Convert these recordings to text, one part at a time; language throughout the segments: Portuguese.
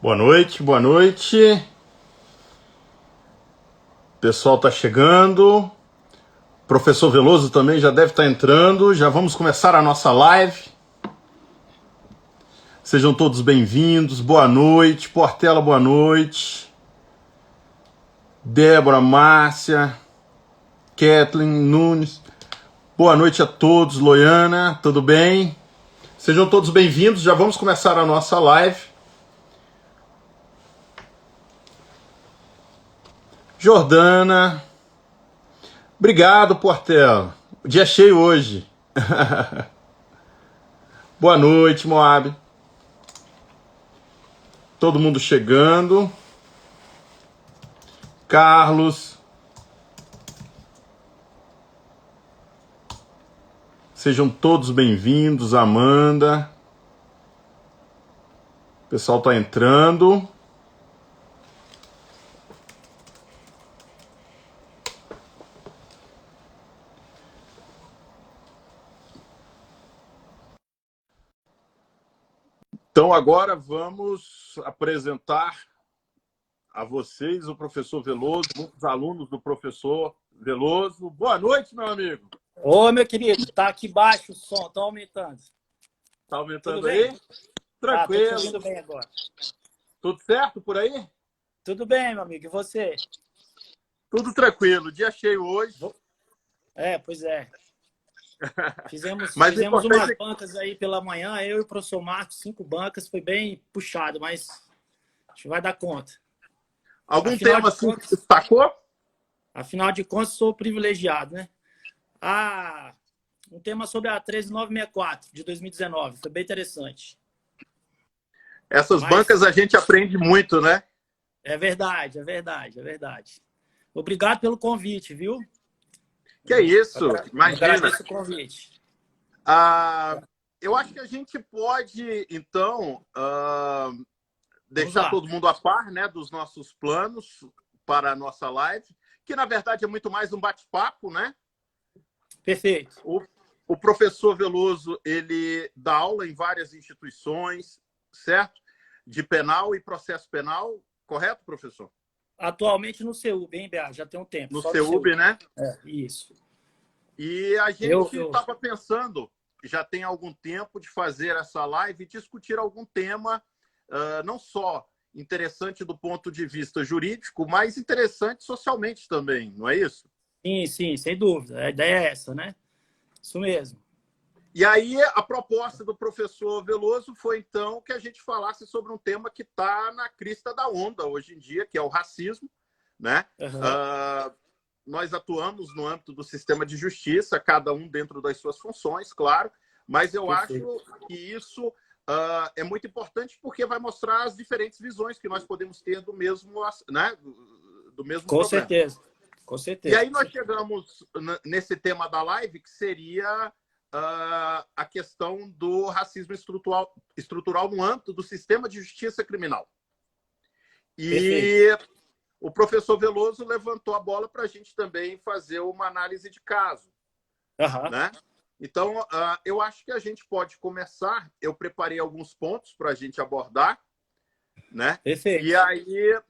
Boa noite, boa noite. O pessoal está chegando. Professor Veloso também já deve estar entrando. Já vamos começar a nossa live. Sejam todos bem-vindos. Boa noite. Portela, boa noite. Débora, Márcia, Kathleen, Nunes. Boa noite a todos. Loiana, tudo bem? Sejam todos bem-vindos. Já vamos começar a nossa live. Jordana. Obrigado, Portela. O dia é cheio hoje. Boa noite, Moab. Todo mundo chegando. Carlos. Sejam todos bem-vindos, Amanda. O pessoal está entrando. Então agora vamos apresentar a vocês o professor Veloso, muitos alunos do professor Veloso. Boa noite, meu amigo. Ô, meu querido, tá aqui baixo o som, tá aumentando. Tá aumentando aí? Tranquilo. Tranquilo. Tô te ouvindo bem agora. Tudo certo por aí? Tudo bem, meu amigo. E você? Tudo tranquilo. Dia cheio hoje. Pois é. Fizemos Mas umas bancas aí pela manhã, eu e o professor Marcos, 5 bancas, foi bem puxado, mas a gente vai dar conta. Algum tema assim que destacou? Afinal de contas, sou privilegiado, né? Um tema sobre a 13964 de 2019, foi bem interessante. Essas bancas a gente aprende muito, né? É verdade. Obrigado pelo convite, viu? Que é isso, imagina. Agradeço o convite. Eu acho que a gente pode, então, deixar todo mundo a par, né, dos nossos planos para a nossa live, que, na verdade, é muito mais um bate-papo, né? Perfeito. O professor Veloso, ele dá aula em várias instituições, certo? De penal e processo penal, correto, professor? Atualmente no CEUB, hein, BA? Já tem um tempo. No CEUB, né? Isso. E a gente estava pensando, já tem algum tempo, de fazer essa live e discutir algum tema, não só interessante do ponto de vista jurídico, mas interessante socialmente também, não é isso? Sim, sem dúvida. A ideia é essa, né? Isso mesmo. E aí a proposta do professor Veloso foi, então, que a gente falasse sobre um tema que está na crista da onda hoje em dia, que é o racismo, né? Nós atuamos no âmbito do sistema de justiça, cada um dentro das suas funções, claro, mas eu acho que isso é muito importante porque vai mostrar as diferentes visões que nós podemos ter do mesmo, né? Do mesmo problema. Com certeza. E aí nós chegamos nesse tema da live, que seria a questão do racismo estrutural no âmbito do sistema de justiça criminal. E o professor Veloso levantou a bola para a gente também fazer uma análise de caso. Né? Então, eu acho que a gente pode começar. Eu preparei alguns pontos para a gente abordar. Né? Perfeito. E aí,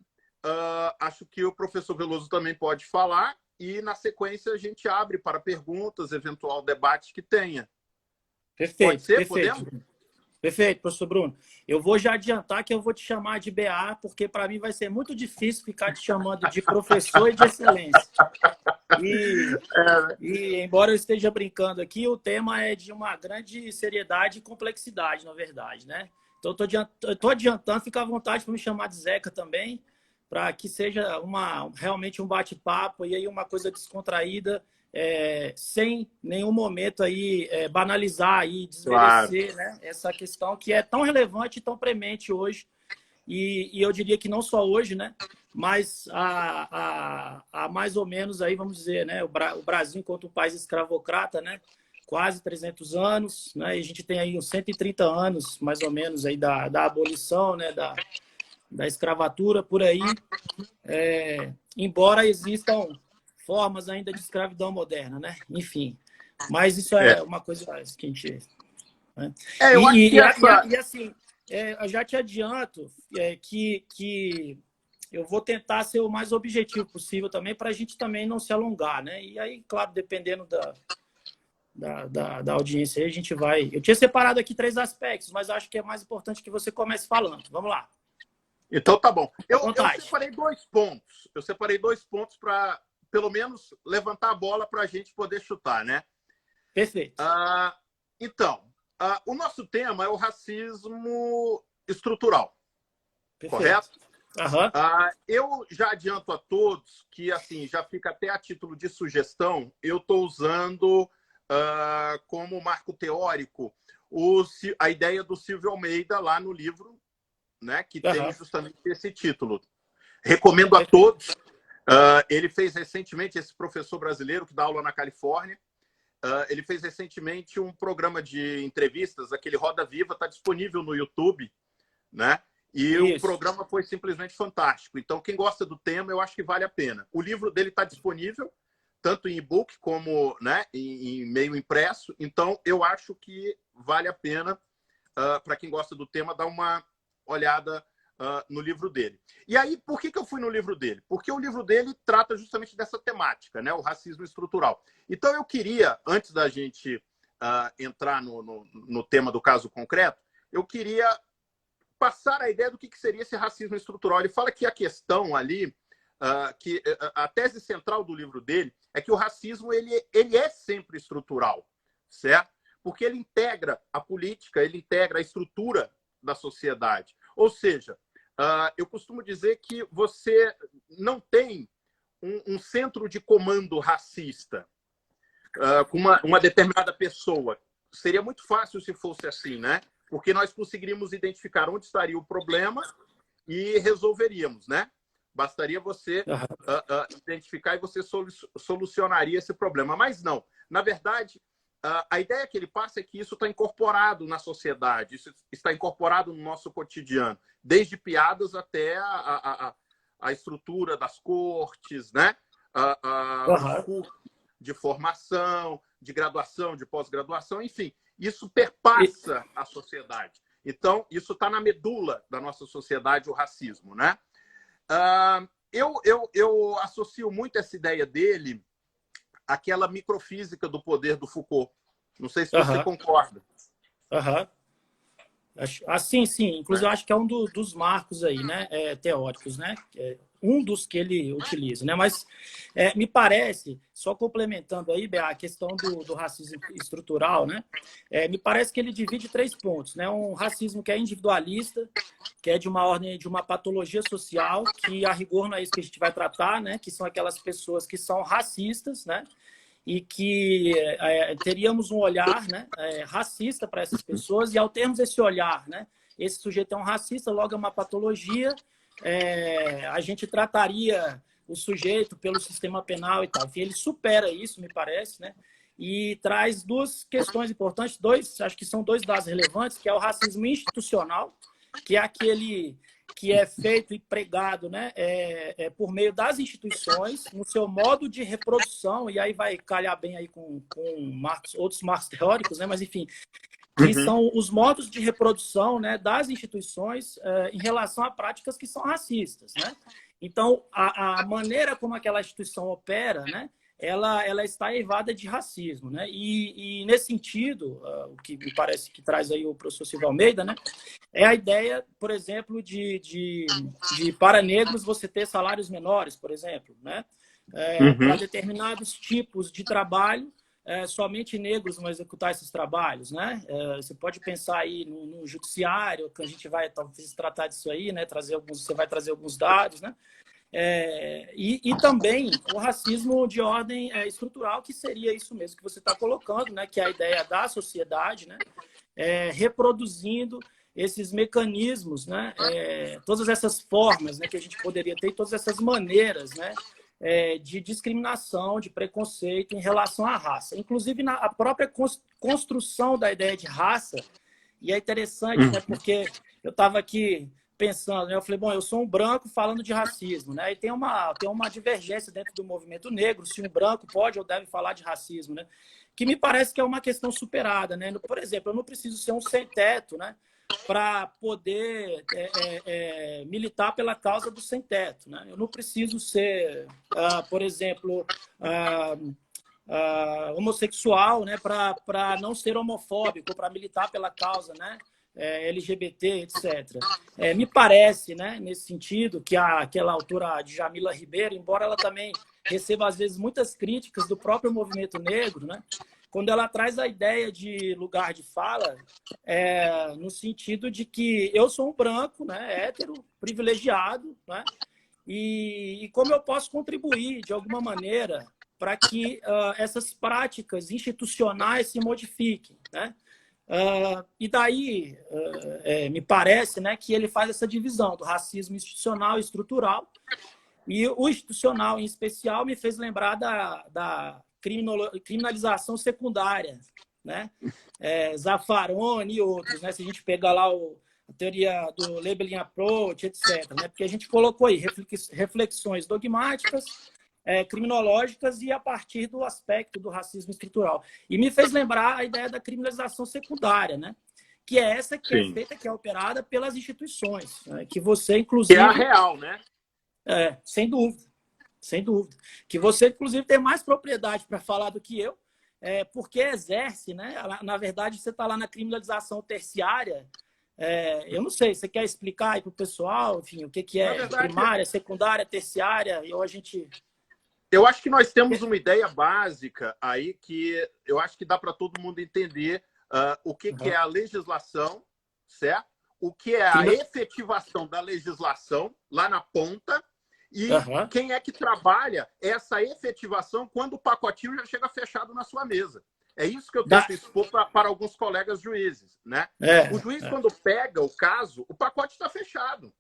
acho que o professor Veloso também pode falar. E, na sequência, a gente abre para perguntas, eventual debate que tenha. Perfeito. Pode ser? Podemos? Perfeito, professor Bruno. Eu vou já adiantar que eu vou te chamar de BA, porque para mim vai ser muito difícil ficar te chamando de professor e de excelência. E embora eu esteja brincando aqui, o tema é de uma grande seriedade e complexidade, na verdade, né? Então, eu estou adiantando, fica à vontade para me chamar de Zeca também, para que seja realmente um bate-papo e aí uma coisa descontraída, sem nenhum momento aí banalizar e desmerecer, né, essa questão que é tão relevante e tão premente hoje. E eu diria que não só hoje, né, mas há mais ou menos aí, vamos dizer, né, o Brasil enquanto um país escravocrata, né, quase 300 anos, né, e a gente tem aí uns 130 anos, mais ou menos, aí da abolição, né, da escravatura por aí, embora existam formas ainda de escravidão moderna, né? Enfim, mas isso é uma coisa que a gente... Né? Eu acho que assim, eu já te adianto que eu vou tentar ser o mais objetivo possível também, para a gente também não se alongar, né? E aí, claro, dependendo da audiência, aí a gente vai... Eu tinha separado aqui 3 aspectos, mas acho que é mais importante que você comece falando. Vamos lá. Então, tá bom. Eu separei 2 pontos. Eu separei 2 pontos para, pelo menos, levantar a bola para a gente poder chutar, né? Perfeito. Então, o nosso tema é o racismo estrutural. Perfeito. Correto? Uhum. Eu já adianto a todos que, assim, já fica até a título de sugestão, eu estou usando como marco teórico a ideia do Silvio Almeida lá no livro, né, que tem justamente esse título. Recomendo a todos. Ele fez recentemente, esse professor brasileiro que dá aula na Califórnia, ele fez recentemente um programa de entrevistas, aquele Roda Viva, está disponível no YouTube, né? E o programa foi simplesmente fantástico. Então, quem gosta do tema, eu acho que vale a pena. O livro dele está disponível, tanto em e-book como, né, em meio impresso. Então, eu acho que vale a pena, para quem gosta do tema, dar uma olhada no livro dele. E aí, por que eu fui no livro dele? Porque o livro dele trata justamente dessa temática, né, o racismo estrutural. Então, eu queria, antes da gente entrar no tema do caso concreto, eu queria passar a ideia do que seria esse racismo estrutural. Ele fala que a questão ali, que a tese central do livro dele é que o racismo ele é sempre estrutural, certo? Porque ele integra a política, ele integra a estrutura da sociedade. Ou seja, eu costumo dizer que você não tem um centro de comando racista com uma determinada pessoa. Seria muito fácil se fosse assim, né? Porque nós conseguiríamos identificar onde estaria o problema e resolveríamos, né? Bastaria você identificar e você solucionaria esse problema. Mas não. Na verdade, a ideia que ele passa é que isso está incorporado na sociedade, isso está incorporado no nosso cotidiano, desde piadas até a estrutura das cortes, né? Os cursos de formação, de graduação, de pós-graduação, enfim. Isso perpassa a sociedade. Então, isso está na medula da nossa sociedade, o racismo, né? Eu associo muito essa ideia dele àquela microfísica do poder do Foucault. Não sei se você concorda. Assim, sim. Inclusive, eu acho que é um dos marcos aí, né? Teóricos, né? Um dos que ele utiliza, né? Mas me parece, só complementando aí, Bea, a questão do racismo estrutural, né? Me parece que ele divide 3 pontos, né? Um racismo que é individualista, que é de uma ordem, de uma patologia social, que a rigor não é isso que a gente vai tratar, né? Que são aquelas pessoas que são racistas, né? E que teríamos um olhar, né, racista para essas pessoas, e ao termos esse olhar, né, esse sujeito é um racista, logo é uma patologia, a gente trataria o sujeito pelo sistema penal e tal. Enfim, ele supera isso, me parece, né, e traz 2 questões importantes, acho que são 2 dados relevantes, que é o racismo institucional, que é aquele que é feito e pregado, né, por meio das instituições, no seu modo de reprodução, e aí vai calhar bem aí com outros marcos teóricos, né, mas enfim, que são os modos de reprodução, né, das instituições em relação a práticas que são racistas, né? Então, a maneira como aquela instituição opera, né, ela está eivada de racismo, né? E nesse sentido, o que me parece que traz aí o professor Silvio Almeida, né, é a ideia, por exemplo, de para negros você ter salários menores, por exemplo, né? Para determinados tipos de trabalho, somente negros vão executar esses trabalhos, né? Você pode pensar aí no judiciário, que a gente vai talvez tratar disso aí, né? Você vai trazer alguns dados, né? E também o racismo de ordem estrutural, que seria isso mesmo que você está colocando, né? Que é a ideia da sociedade, né? Reproduzindo esses mecanismos, né? Todas essas formas, né, que a gente poderia ter, todas essas maneiras, né, de discriminação, de preconceito em relação à raça. Inclusive, a própria construção da ideia de raça, e é interessante, né, porque eu estava aqui pensando, né, eu falei, bom, eu sou um branco falando de racismo, né, e tem uma divergência dentro do movimento negro, se um branco pode ou deve falar de racismo, né, que me parece que é uma questão superada, né. Por exemplo, eu não preciso ser um sem-teto, né, para poder militar pela causa do sem-teto, né? Eu não preciso ser, por exemplo, homossexual, né, para não ser homofóbico, para militar pela causa, né, LGBT, etc. Me parece, né, nesse sentido, que aquela autora Djamila Ribeiro, embora ela também receba, às vezes, muitas críticas do próprio movimento negro, né, quando ela traz a ideia de lugar de fala, no sentido de que eu sou um branco, né, hétero, privilegiado, né, e como eu posso contribuir, de alguma maneira, para que essas práticas institucionais se modifiquem, né? E daí, me parece, né, que ele faz essa divisão do racismo institucional e estrutural, e o institucional, em especial, me fez lembrar da criminalização secundária, né? Zaffaroni e outros, né? Se a gente pegar lá a teoria do labeling approach, etc., né? Porque a gente colocou aí reflexões dogmáticas, criminológicas e a partir do aspecto do racismo estrutural. E me fez lembrar a ideia da criminalização secundária, né? Que é essa que é feita, que é operada pelas instituições, né? Que você, inclusive... Que é a real, né? Sem dúvida. Sem dúvida. Que você, inclusive, tem mais propriedade para falar do que eu, porque exerce, né? Na verdade, você está lá na criminalização terciária. Eu não sei, você quer explicar aí para o pessoal, enfim, o que é verdade, primária, secundária, terciária, ou a gente... Eu acho que nós temos uma ideia básica aí que eu acho que dá para todo mundo entender o que é a legislação, certo? O que é a efetivação da legislação lá na ponta e quem é que trabalha essa efetivação quando o pacotinho já chega fechado na sua mesa. É isso que eu tento expor para alguns colegas juízes, né? O juiz, quando pega o caso, o pacote está fechado,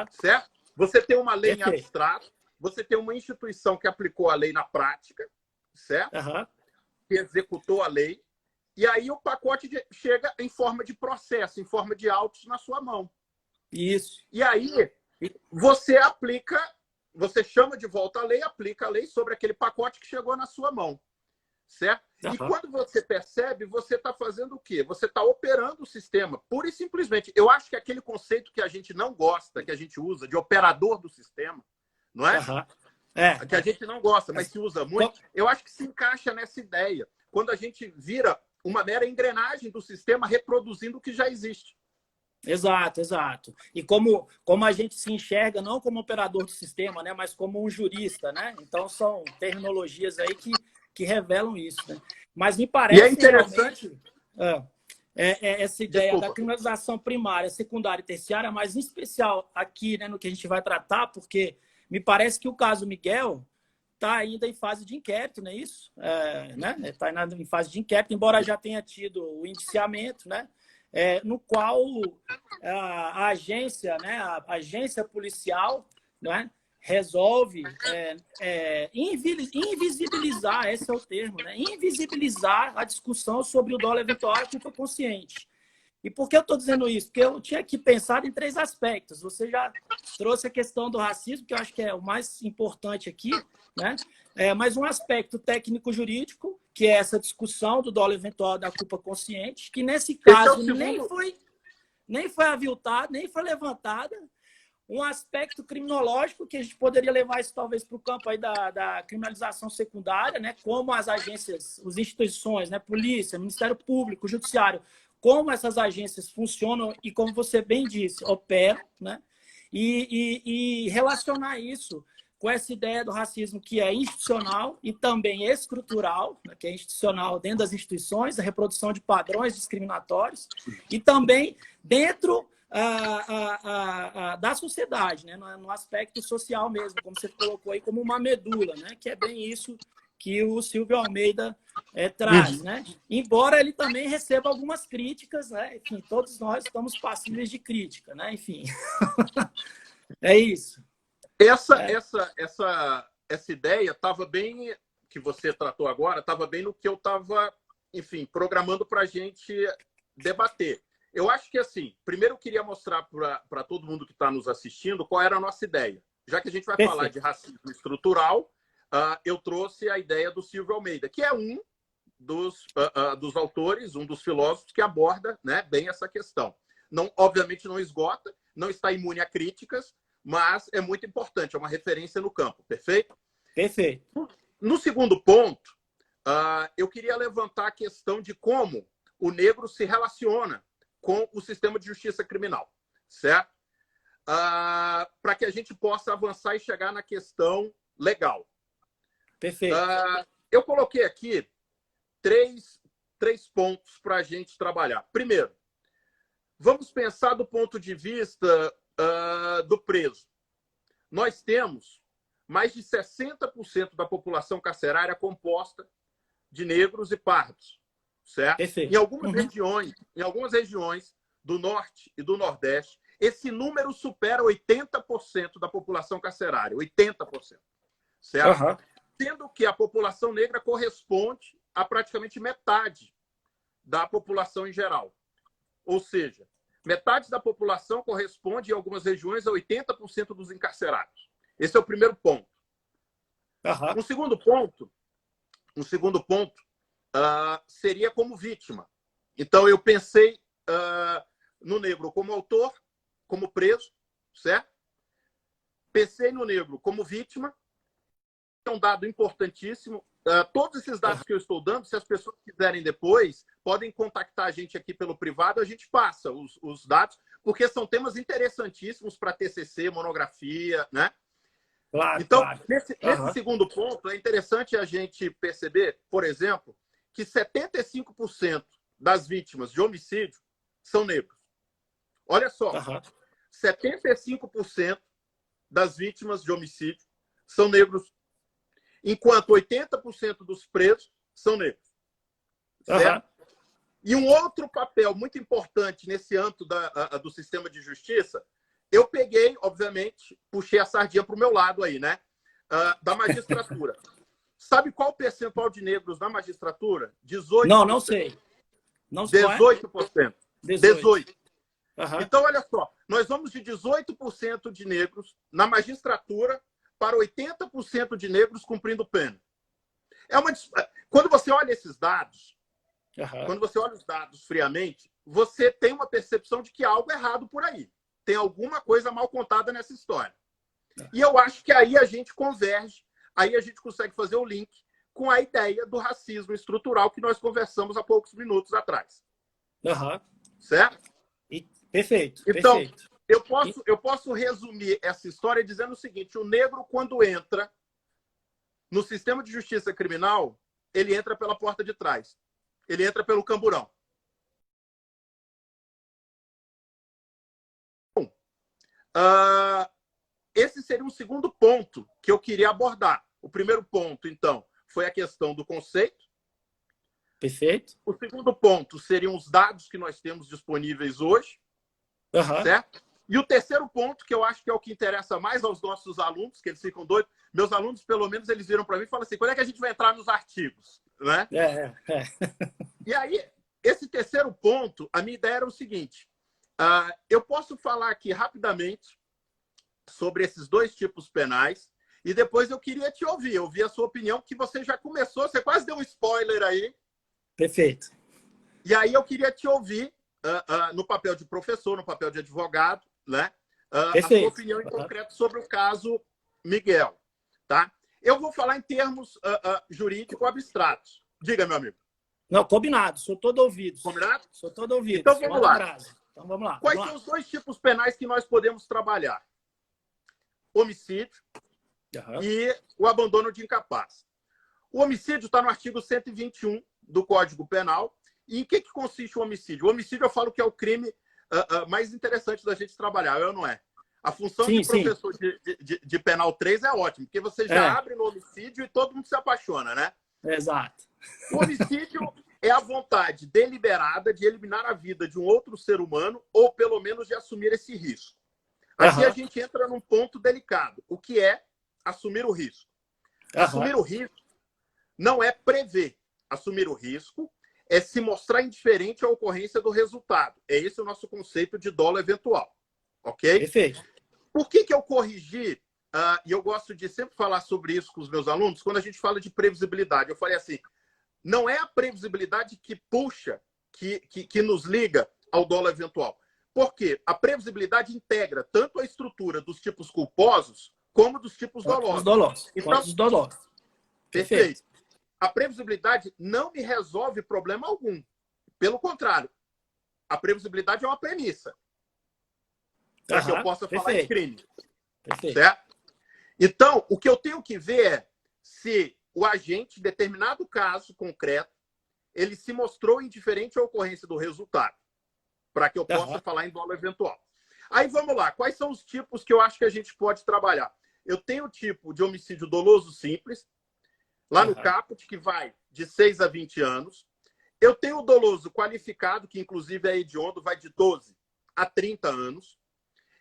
certo? Você tem uma lei em abstrato, você tem uma instituição que aplicou a lei na prática, certo? Que executou a lei. E aí o pacote chega em forma de processo, em forma de autos na sua mão. Isso. E aí você aplica, você chama de volta a lei, aplica a lei sobre aquele pacote que chegou na sua mão. Certo? E quando você percebe, você está fazendo o quê? Você está operando o sistema, pura e simplesmente. Eu acho que aquele conceito que a gente não gosta, que a gente usa, de operador do sistema, não é? Que a gente não gosta, mas se usa muito. Eu acho que se encaixa nessa ideia. Quando a gente vira uma mera engrenagem do sistema reproduzindo o que já existe. Exato, exato. E como a gente se enxerga, não como operador do sistema, né, mas como um jurista, né? Então, são terminologias aí que revelam isso, né? Mas me parece... E é interessante... essa ideia da criminalização primária, secundária e terciária, mas em especial aqui, né, no que a gente vai tratar, porque me parece que o caso Miguel está ainda em fase de inquérito, não é isso? Né? Está em fase de inquérito, embora já tenha tido o indiciamento, né? No qual a agência, né, a agência policial, né, resolve invisibilizar, esse é o termo, né? Invisibilizar a discussão sobre o dolo eventual e a culpa consciente. E por que eu estou dizendo isso? Porque eu tinha aqui pensado em 3 aspectos. Você já trouxe a questão do racismo, que eu acho que é o mais importante aqui, né? Mas um aspecto técnico-jurídico, que é essa discussão do dolo eventual da culpa consciente, que nesse caso nem foi aviltada, nem foi levantada. Um aspecto criminológico, que a gente poderia levar isso talvez para o campo aí da criminalização secundária, né? Como as agências, as instituições, né? Polícia, Ministério Público, Judiciário, como essas agências funcionam e, como você bem disse, operam, né? E relacionar isso com essa ideia do racismo que é institucional e também estrutural, né? Que é institucional dentro das instituições, a reprodução de padrões discriminatórios, e também dentro da sociedade, né? No aspecto social mesmo, como você colocou aí, como uma medula, né? Que é bem isso que o Silvio Almeida traz, né? Embora ele também receba algumas críticas, né? Enfim, todos nós estamos passíveis de crítica, né? Enfim, é isso. Essa ideia estava bem, que você tratou agora, estava bem no que eu estava, enfim, programando para a gente debater. Eu acho que, assim, primeiro eu queria mostrar para todo mundo que está nos assistindo qual era a nossa ideia. Já que a gente vai falar de racismo estrutural, eu trouxe a ideia do Silvio Almeida, que é um dos autores, um dos filósofos que aborda, né, bem essa questão. Não, obviamente não esgota, não está imune a críticas, mas é muito importante, é uma referência no campo, perfeito? Perfeito. No segundo ponto, eu queria levantar a questão de como o negro se relaciona com o sistema de justiça criminal, certo? Para que a gente possa avançar e chegar na questão legal. Perfeito. Eu coloquei aqui três pontos para a gente trabalhar. Primeiro, vamos pensar do ponto de vista do preso. Nós temos mais de 60% da população carcerária composta de negros e pardos, certo? Perfeito. Em algumas regiões do norte e do nordeste, esse número supera 80% da população carcerária, 80%, certo? Sendo que a população negra corresponde a praticamente metade da população em geral. Ou seja, metade da população corresponde, em algumas regiões, a 80% dos encarcerados. Esse é o primeiro ponto. Um segundo ponto seria como vítima. Então, eu pensei no negro como autor, como preso, certo? Pensei no negro como vítima. É um dado importantíssimo. Todos esses dados que eu estou dando, se as pessoas quiserem depois, podem contactar a gente aqui pelo privado, a gente passa os dados, porque são temas interessantíssimos para TCC, monografia, né? Claro, então, claro. Nesse segundo ponto, é interessante a gente perceber, por exemplo, que 75% das vítimas de homicídio são negros. Olha só, 75% das vítimas de homicídio são negros, enquanto 80% dos presos são negros. Certo? E um outro papel muito importante nesse âmbito do sistema de justiça, eu peguei, obviamente, puxei a sardinha para o meu lado aí, né? Da magistratura. Sabe qual o percentual de negros na magistratura? 18%. Não sei. Não 18%. 18%. Então, olha só, nós vamos de 18% de negros na magistratura para 80% de negros cumprindo pena. Quando você olha esses dados, quando você olha os dados friamente, você tem uma percepção de que há algo errado por aí. Tem alguma coisa mal contada nessa história. E eu acho que aí a gente converge, aí a gente consegue fazer o link com a ideia do racismo estrutural que nós conversamos há poucos minutos atrás. Certo? Perfeito. Então, perfeito. Eu posso resumir essa história dizendo o seguinte: o negro, quando entra no sistema de justiça criminal, ele entra pela porta de trás. Ele entra pelo camburão. Bom, esse seria um segundo ponto que eu queria abordar. O primeiro ponto, então, foi a questão do conceito. Perfeito. O segundo ponto seriam os dados que nós temos disponíveis hoje. Certo? E o terceiro ponto, que eu acho que é o que interessa mais aos nossos alunos, que eles ficam doidos. Meus alunos, pelo menos, eles viram para mim e falam assim: quando é que a gente vai entrar nos artigos? Né? E aí, esse terceiro ponto, a minha ideia era o seguinte: eu posso falar aqui rapidamente sobre esses dois tipos penais e depois eu queria te ouvir a sua opinião, que você já começou, você quase deu um spoiler aí. Perfeito. E aí eu queria te ouvir no papel de professor, no papel de advogado, né? A sua opinião em concreto sobre o caso Miguel. Tá? Eu vou falar em termos jurídicos abstratos. Diga, meu amigo. Não, combinado. Sou todo ouvido. Combinado? Sou todo ouvido. Então vamos lá. Então vamos lá. Quais são os dois tipos penais que nós podemos trabalhar? Homicídio e o abandono de incapaz. O homicídio está no artigo 121 do Código Penal. E em que consiste o homicídio? O homicídio, eu falo que é o crime mais interessante da gente trabalhar, ou não é? A função de professor de Penal 3 é ótimo, porque você já abre no homicídio e todo mundo se apaixona, né? Exato. O homicídio é a vontade deliberada de eliminar a vida de um outro ser humano ou, pelo menos, de assumir esse risco. Aqui a gente entra num ponto delicado. O que é assumir o risco? Assumir o risco não é prever. Assumir o risco é se mostrar indiferente à ocorrência do resultado. É esse o nosso conceito de dolo eventual. Ok? Perfeito. Por que eu corrigi? E eu gosto de sempre falar sobre isso com os meus alunos, quando a gente fala de previsibilidade. Eu falei assim, não é a previsibilidade que puxa, que nos liga ao dolo eventual. Por quê? A previsibilidade integra tanto a estrutura dos tipos culposos como dos tipos dolosos. Então, os dolosos. Perfeito. A previsibilidade não me resolve problema algum. Pelo contrário, a previsibilidade é uma premissa para que eu possa falar em crime. Perfeito. Certo? Então, o que eu tenho que ver é se o agente, em determinado caso concreto, ele se mostrou indiferente à ocorrência do resultado, para que eu possa falar em dolo eventual. Aí vamos lá, quais são os tipos que eu acho que a gente pode trabalhar? Eu tenho o tipo de homicídio doloso simples, lá no caput, que vai de 6 a 20 anos. Eu tenho o doloso qualificado, que inclusive é hediondo, vai de 12 a 30 anos.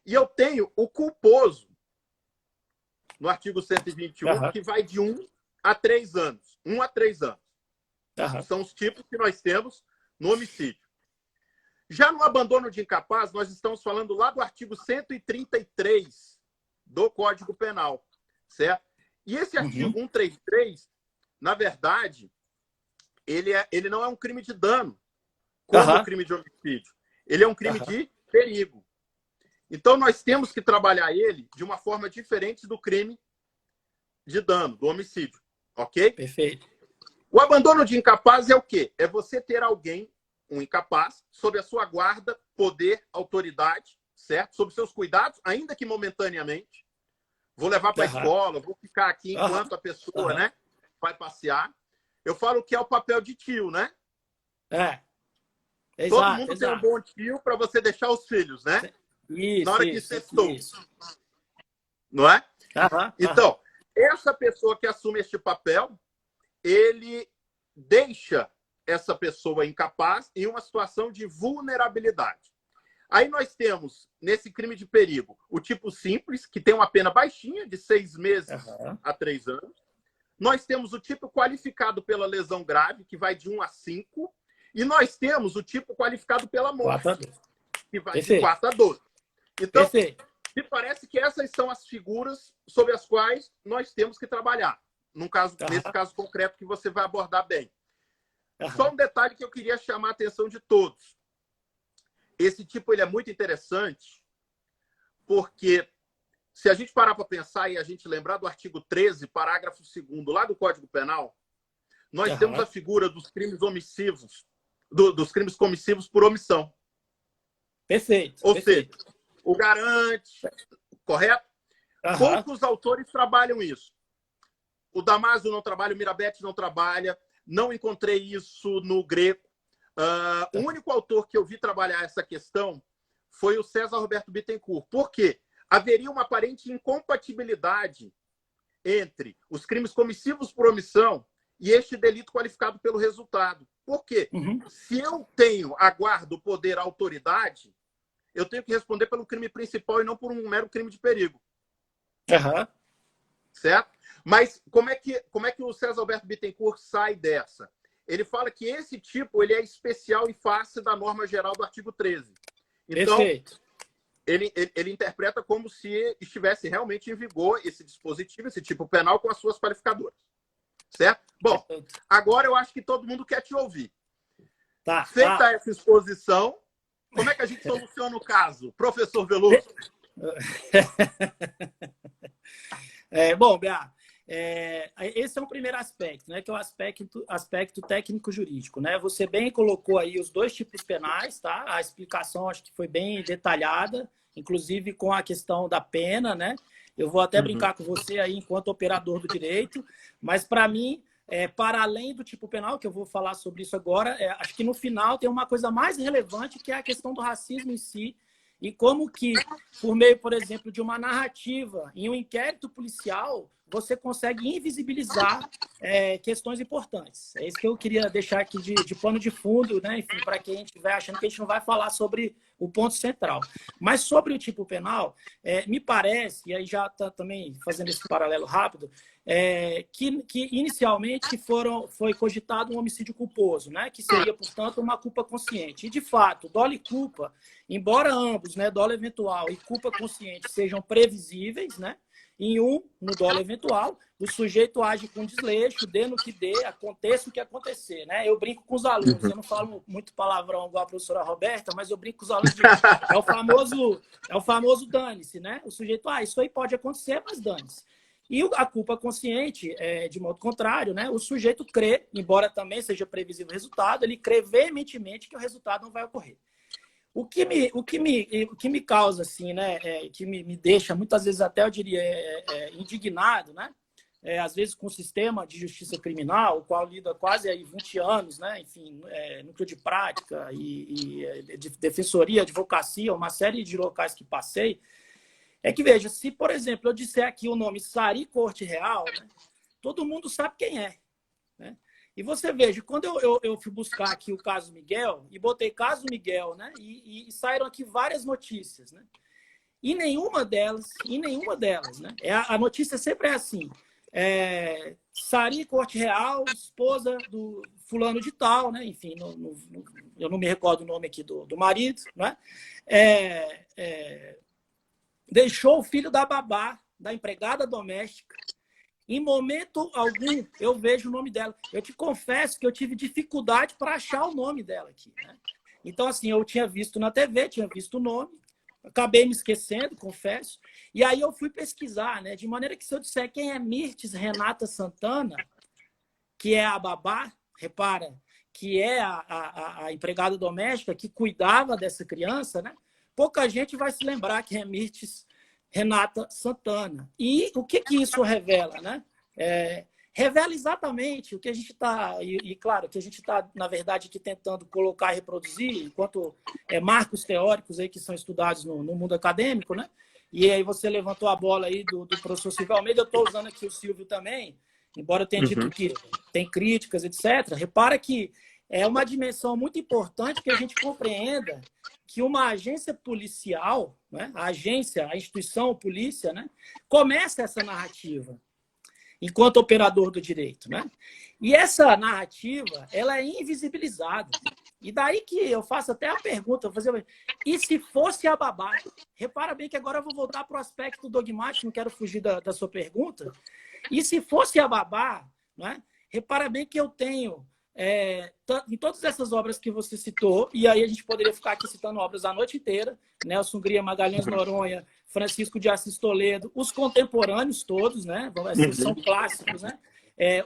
E eu tenho o culposo, no artigo 121, que vai de 1 a 3 anos. 1 a 3 anos. São os tipos que nós temos no homicídio. Já no abandono de incapaz, nós estamos falando lá do artigo 133 do Código Penal, certo? E esse artigo 133, na verdade, ele não é um crime de dano, como o crime de homicídio. Ele é um crime de perigo. Então, nós temos que trabalhar ele de uma forma diferente do crime de dano, do homicídio, ok? Perfeito. O abandono de incapaz é o quê? É você ter alguém, um incapaz, sob a sua guarda, poder, autoridade, certo? Sob seus cuidados, ainda que momentaneamente. Vou levar para a escola, vou ficar aqui enquanto a pessoa né, vai passear. Eu falo que é o papel de tio, né? Todo mundo tem um bom tio para você deixar os filhos, né? Isso, na hora que sextou. Não é? Então, essa pessoa que assume este papel, ele deixa essa pessoa incapaz em uma situação de vulnerabilidade. Aí nós temos, nesse crime de perigo, o tipo simples, que tem uma pena baixinha, de 6 meses a 3 anos. Nós temos o tipo qualificado pela lesão grave, que vai de 1 a 5. E nós temos o tipo qualificado pela morte, que vai de 4 a 12. Então, me parece que essas são as figuras sobre as quais nós temos que trabalhar, nesse caso concreto que você vai abordar bem. Só um detalhe que eu queria chamar a atenção de todos. Esse tipo ele é muito interessante, porque se a gente parar para pensar e a gente lembrar do artigo 13, parágrafo 2º, lá do Código Penal, nós temos a figura dos crimes omissivos, dos crimes comissivos por omissão. Perfeito. Ou seja, o garante, correto? Poucos autores trabalham isso. O Damasio não trabalha, o Mirabete não trabalha, não encontrei isso no Greco. O único autor que eu vi trabalhar essa questão foi o César Roberto Bittencourt. Por quê? Haveria uma aparente incompatibilidade entre os crimes comissivos por omissão e este delito qualificado pelo resultado. Por quê? Se eu tenho a guarda, o poder, a autoridade, eu tenho que responder pelo crime principal e não por um mero crime de perigo. Certo? Mas como é que o César Alberto Bittencourt sai dessa? Ele fala que esse tipo ele é especial e face da norma geral do artigo 13. Então, ele interpreta como se estivesse realmente em vigor esse dispositivo, esse tipo penal com as suas qualificadoras. Certo? Bom, agora eu acho que todo mundo quer te ouvir. Feita essa exposição, como é que a gente soluciona o caso, professor Veloso? Bom, Bia, esse é um primeiro aspecto, né, que é o aspecto técnico-jurídico, né? Você bem colocou aí os dois tipos penais, tá? A explicação acho que foi bem detalhada, inclusive com a questão da pena, né? Eu vou até brincar com você aí enquanto operador do direito, mas para mim, para além do tipo penal, que eu vou falar sobre isso agora, acho que no final tem uma coisa mais relevante, que é a questão do racismo em si, e como que, por meio, por exemplo, de uma narrativa em um inquérito policial, você consegue invisibilizar questões importantes. É isso que eu queria deixar aqui de pano de fundo, né? Enfim, para quem estiver achando que a gente não vai falar sobre o ponto central. Mas sobre o tipo penal, me parece, e aí já está também fazendo esse paralelo rápido, que inicialmente foi cogitado um homicídio culposo, né? Que seria, portanto, uma culpa consciente. E, de fato, dolo e culpa, embora ambos, né, dolo eventual e culpa consciente, sejam previsíveis, né? Em um, no dolo eventual, o sujeito age com desleixo, dê no que dê, aconteça o que acontecer, né? Eu brinco com os alunos, eu não falo muito palavrão igual a professora Roberta, mas eu brinco com os alunos de é o famoso dane-se, né? O sujeito, isso aí pode acontecer, mas dane-se. E a culpa consciente, de modo contrário, né? O sujeito crê, embora também seja previsível o resultado, ele crê veementemente que o resultado não vai ocorrer. O que me causa, assim, né? Que me deixa, muitas vezes até, eu diria, indignado, né? Às vezes com o sistema de justiça criminal, o qual lida quase aí 20 anos, né? Enfim, núcleo de prática e de defensoria, advocacia, uma série de locais que passei, é que, veja, se, por exemplo, eu disser aqui o nome Sari Corte Real, né, todo mundo sabe quem é. Né? E você veja, quando eu fui buscar aqui o caso Miguel, e botei caso Miguel, né, e saíram aqui várias notícias. Né? E nenhuma delas, né, a notícia sempre é assim, Sari Corte Real, esposa do fulano de tal, né, enfim, eu não me recordo o nome aqui do marido, né, deixou o filho da babá, da empregada doméstica. Em momento algum, eu vejo o nome dela. Eu te confesso que eu tive dificuldade para achar o nome dela aqui. Né? Então, assim, eu tinha visto na TV, tinha visto o nome, acabei me esquecendo, confesso. E aí eu fui pesquisar, né? De maneira que se eu disser quem é Mirtes Renata Santana, que é a babá, repara, que é a empregada doméstica que cuidava dessa criança, né? Pouca gente vai se lembrar que é Mirtes Renata Santana. E o que isso revela? Né? Revela exatamente o que a gente está, e claro, que a gente está, na verdade, aqui tentando colocar e reproduzir, enquanto marcos teóricos aí que são estudados no mundo acadêmico, né? E aí você levantou a bola aí do professor Silvio Almeida, eu estou usando aqui o Silvio também, embora eu tenha dito que tem críticas, etc. Repara que é uma dimensão muito importante que a gente compreenda que uma agência policial, né, a instituição polícia, né, começa essa narrativa enquanto operador do direito. Né? E essa narrativa ela é invisibilizada. E daí que eu faço até a pergunta, e se fosse a babá? Repara bem que agora eu vou voltar para o aspecto dogmático, não quero fugir da sua pergunta. E se fosse a babá, né, repara bem que eu tenho em todas essas obras que você citou, e aí a gente poderia ficar aqui citando obras a noite inteira, Nelson Hungria, Magalhães Noronha, Francisco de Assis Toledo, os contemporâneos todos, né, são clássicos, né,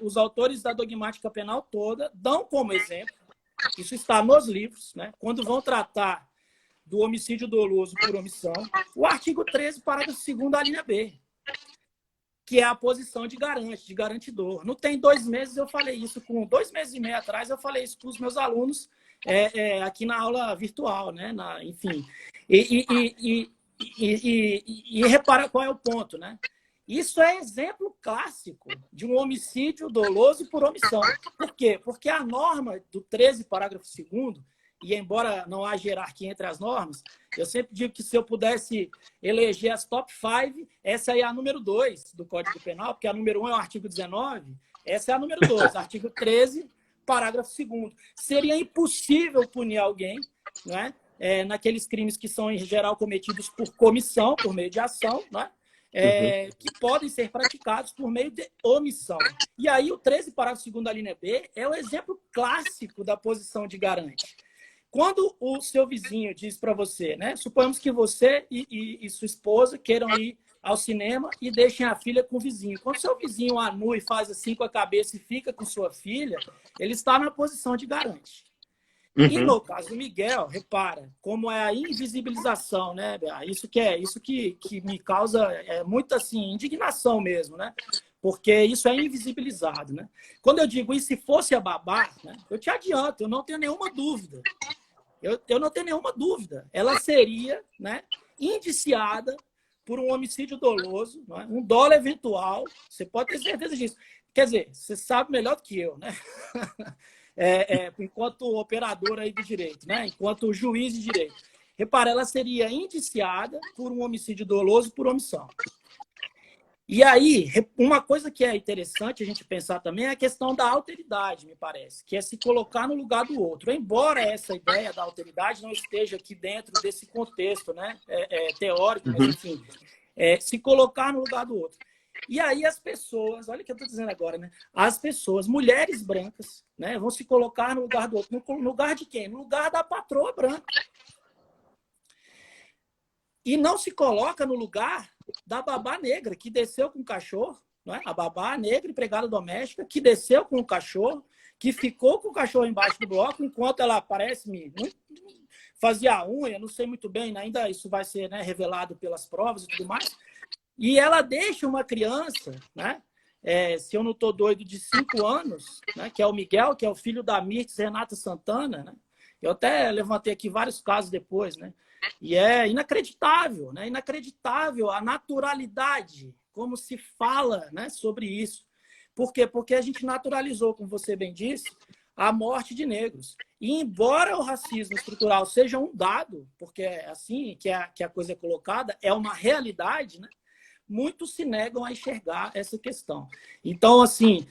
os autores da dogmática penal toda dão como exemplo, isso está nos livros, né, quando vão tratar do homicídio doloso por omissão, o artigo 13, parágrafo 2º, a linha B, que é a posição de garante, de garantidor. Não tem 2 meses, eu falei isso, com 2 meses e meio atrás, eu falei isso para os meus alunos aqui na aula virtual, né? Enfim. E repara qual é o ponto, né? Isso é exemplo clássico de um homicídio doloso por omissão. Por quê? Porque a norma do 13, parágrafo 2º, e embora não haja hierarquia entre as normas, eu sempre digo que se eu pudesse eleger as top 5, essa aí é a número 2 do Código Penal, porque a número 1 é o artigo 19, essa é a número 2, artigo 13, parágrafo 2º. Seria impossível punir alguém, né, naqueles crimes que são, em geral, cometidos por comissão, por meio de ação, né, que podem ser praticados por meio de omissão. E aí o 13, parágrafo 2º da linha B, é o exemplo clássico da posição de garante. Quando o seu vizinho diz para você, né? Suponhamos que você e sua esposa queiram ir ao cinema e deixem a filha com o vizinho. Quando seu vizinho anua e faz assim com a cabeça e fica com sua filha, ele está na posição de garante. E no caso do Miguel, repara, como é a invisibilização, né? Isso que me causa muita assim, indignação mesmo, né? Porque isso é invisibilizado, né? Quando eu digo, e se fosse a babá, né? Eu te adianto, eu não tenho nenhuma dúvida. Eu não tenho nenhuma dúvida. Ela seria, né, indiciada por um homicídio doloso, né, um dolo eventual. Você pode ter certeza disso. Quer dizer, você sabe melhor do que eu, né? Enquanto operador aí do direito, né? Enquanto juiz de direito. Repara, ela seria indiciada por um homicídio doloso por omissão. E aí, uma coisa que é interessante a gente pensar também é a questão da alteridade, me parece, que é se colocar no lugar do outro. Embora essa ideia da alteridade não esteja aqui dentro desse contexto, né, teórico, mas enfim, se colocar no lugar do outro. E aí as pessoas, olha o que eu estou dizendo agora, né? As pessoas, mulheres brancas, né, vão se colocar no lugar do outro. No lugar de quem? No lugar da patroa branca. E não se coloca no lugar da babá negra, que desceu com o cachorro, não é? A babá negra, empregada doméstica, que desceu com o cachorro, que ficou com o cachorro embaixo do bloco, enquanto ela parece-me fazia a unha, não sei muito bem, ainda isso vai ser, né, revelado pelas provas e tudo mais. E ela deixa uma criança, né, se eu não estou doido, de 5 anos, né, que é o Miguel, que é o filho da Mirtz Renata Santana, né? Eu até levantei aqui vários casos depois, né? E é inacreditável, né? Inacreditável a naturalidade, como se fala, né, sobre isso. Por quê? Porque a gente naturalizou, como você bem disse, a morte de negros. E embora o racismo estrutural seja um dado, porque é assim que a coisa é colocada, é uma realidade, né? Muitos se negam a enxergar essa questão. Então, assim,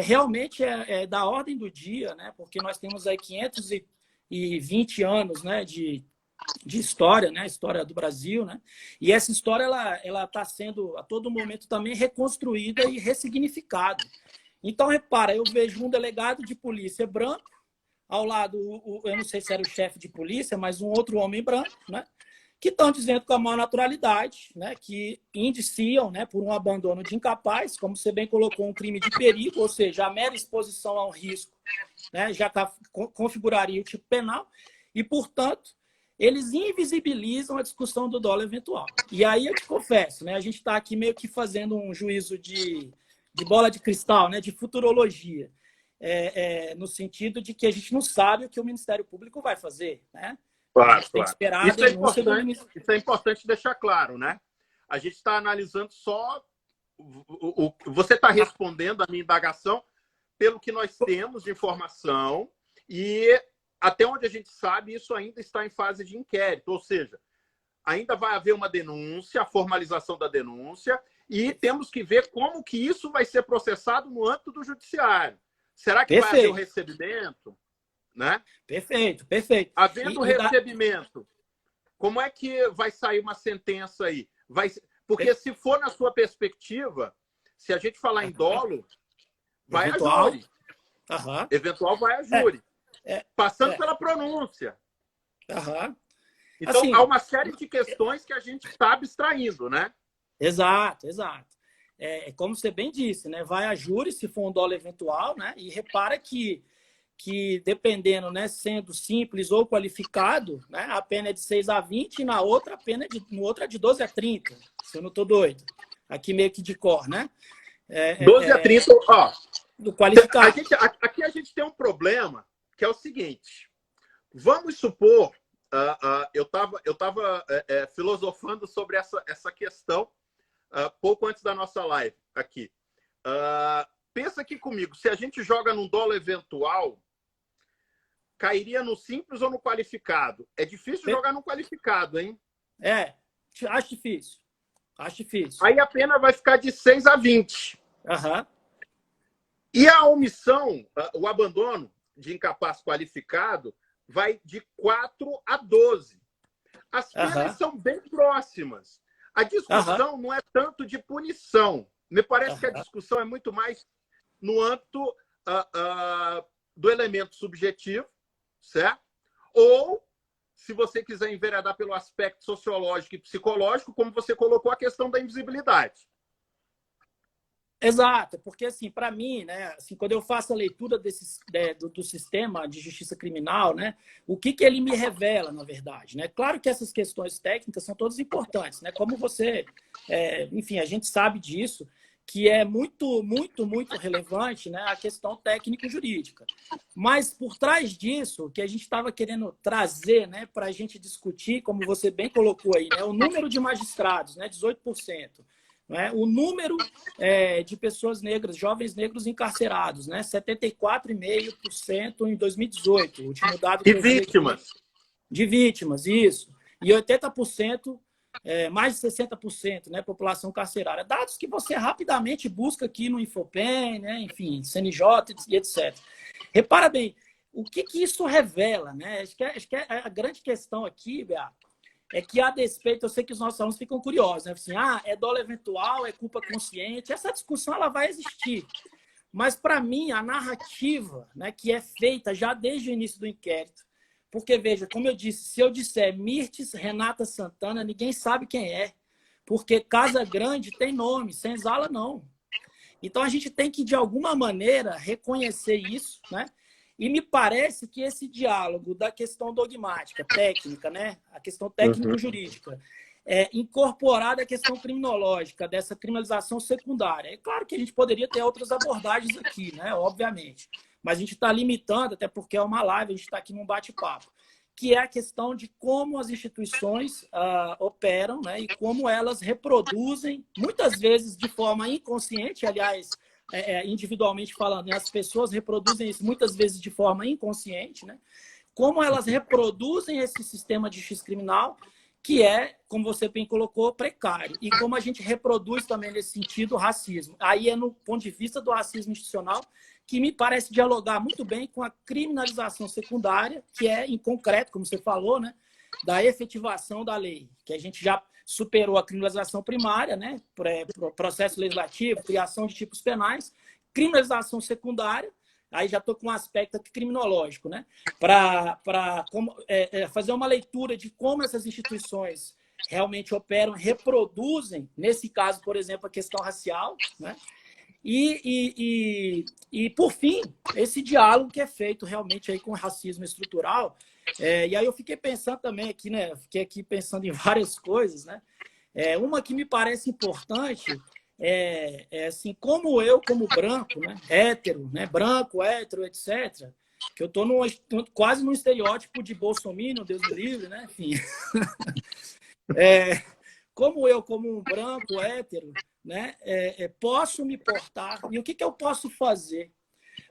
realmente é da ordem do dia, né? Porque nós temos aí 520 anos, né, de história, né? História do Brasil, né? E essa história ela está sendo a todo momento também reconstruída e ressignificada. Então, repara, eu vejo um delegado de polícia branco, ao lado, eu não sei se era o chefe de polícia, mas um outro homem branco, né? Que estão dizendo com a maior naturalidade, né? Que indiciam, né, por um abandono de incapaz, como você bem colocou, um crime de perigo, ou seja, a mera exposição a um risco, né, já configuraria o tipo penal, e, portanto, eles invisibilizam a discussão do dolo eventual. E aí eu te confesso, né, a gente está aqui meio que fazendo um juízo de bola de cristal, né, de futurologia, no sentido de que a gente não sabe o que o Ministério Público vai fazer, né? Claro, a gente tem que esperar a denúncia do Ministério. Isso é importante deixar claro, né? A gente está analisando só... Você está respondendo a minha indagação pelo que nós temos de informação e, até onde a gente sabe, isso ainda está em fase de inquérito, ou seja, ainda vai haver uma denúncia, a formalização da denúncia, e temos que ver como que isso vai ser processado no âmbito do judiciário. Será que vai haver o recebimento? Né? Perfeito. Havendo recebimento, como é que vai sair uma sentença aí? Porque se for na sua perspectiva, se a gente falar em dolo, vai a júri. Eventual vai a júri. Passando pela pronúncia. Então, assim, há uma série de questões que a gente está abstraindo, né? Exato. Como você bem disse, né? Vai a júri se for um dolo eventual, né? E repara que dependendo, né, sendo simples ou qualificado, né, a pena é de 6 a 20 e na outra a pena no outro é de 12 a 30, se eu não estou doido. Aqui meio que de cor, né? 12 a 30, ó. Do qualificado. Aqui a gente tem um problema, que é o seguinte. Vamos supor, eu estava filosofando sobre essa questão pouco antes da nossa live aqui. Pensa aqui comigo, se a gente joga num dolo eventual, cairia no simples ou no qualificado? É difícil jogar no qualificado, hein? Acho difícil. Aí a pena vai ficar de 6 a 20. E a omissão, o abandono de incapaz qualificado, vai de 4 a 12. As penas são bem próximas. A discussão não é tanto de punição. Me parece que a discussão é muito mais no âmbito do elemento subjetivo, certo? Ou, se você quiser enveredar pelo aspecto sociológico e psicológico, como você colocou, a questão da invisibilidade. Exato, porque, assim, para mim, né, assim, quando eu faço a leitura do sistema de justiça criminal, né, o que ele me revela, na verdade, né? Claro que essas questões técnicas são todas importantes, né? Como você, enfim, a gente sabe disso, que é muito relevante, né, a questão técnico-jurídica. Mas, por trás disso, o que a gente estava querendo trazer, né, para a gente discutir, como você bem colocou aí, né, o número de magistrados, né, 18%. Né, o número de pessoas negras, jovens negros encarcerados, né, 74,5% em 2018. O último dado que eu vi vítimas. De vítimas, isso. E 80%... mais de 60%, né, população carcerária. Dados que você rapidamente busca aqui no Infopen, né, enfim, CNJ e etc. Repara bem, o que isso revela? Né? Acho que a grande questão aqui, Beato, é que, a despeito, eu sei que os nossos alunos ficam curiosos, né? Assim, é dolo eventual, é culpa consciente. Essa discussão ela vai existir. Mas, para mim, a narrativa, né, que é feita já desde o início do inquérito, porque, veja, como eu disse, se eu disser Mirtes Renata Santana, ninguém sabe quem é, porque Casa Grande tem nome, Senzala não. Então, a gente tem que, de alguma maneira, reconhecer isso, né? E me parece que esse diálogo da questão dogmática, técnica, né? A questão técnico-jurídica, incorporada à questão criminológica, dessa criminalização secundária. É claro que a gente poderia ter outras abordagens aqui, né? Obviamente. Mas a gente está limitando, até porque é uma live, a gente está aqui num bate-papo, que é a questão de como as instituições operam, né? E como elas reproduzem, muitas vezes de forma inconsciente, aliás, individualmente falando, né? As pessoas reproduzem isso muitas vezes de forma inconsciente, né? Como elas reproduzem esse sistema de justiça criminal, que é, como você bem colocou, precário. E como a gente reproduz também, nesse sentido, o racismo. Aí é no ponto de vista do racismo institucional, que me parece dialogar muito bem com a criminalização secundária, que é, em concreto, como você falou, né, da efetivação da lei, que a gente já superou a criminalização primária, né, processo legislativo, criação de tipos penais, criminalização secundária, aí já estou com um aspecto criminológico, né, para fazer uma leitura de como essas instituições realmente operam, reproduzem, nesse caso, por exemplo, a questão racial, né, e, por fim, esse diálogo que é feito realmente aí com o racismo estrutural. E aí eu fiquei pensando também aqui, né? Fiquei aqui pensando em várias coisas, né? Uma que me parece importante assim, como eu, como branco, né? Hétero, né? Branco, hétero, etc., que eu estou quase no estereótipo de bolsominion, Deus me livre, né? Enfim. Como eu, como um branco, hétero, né, posso me portar, e o que eu posso fazer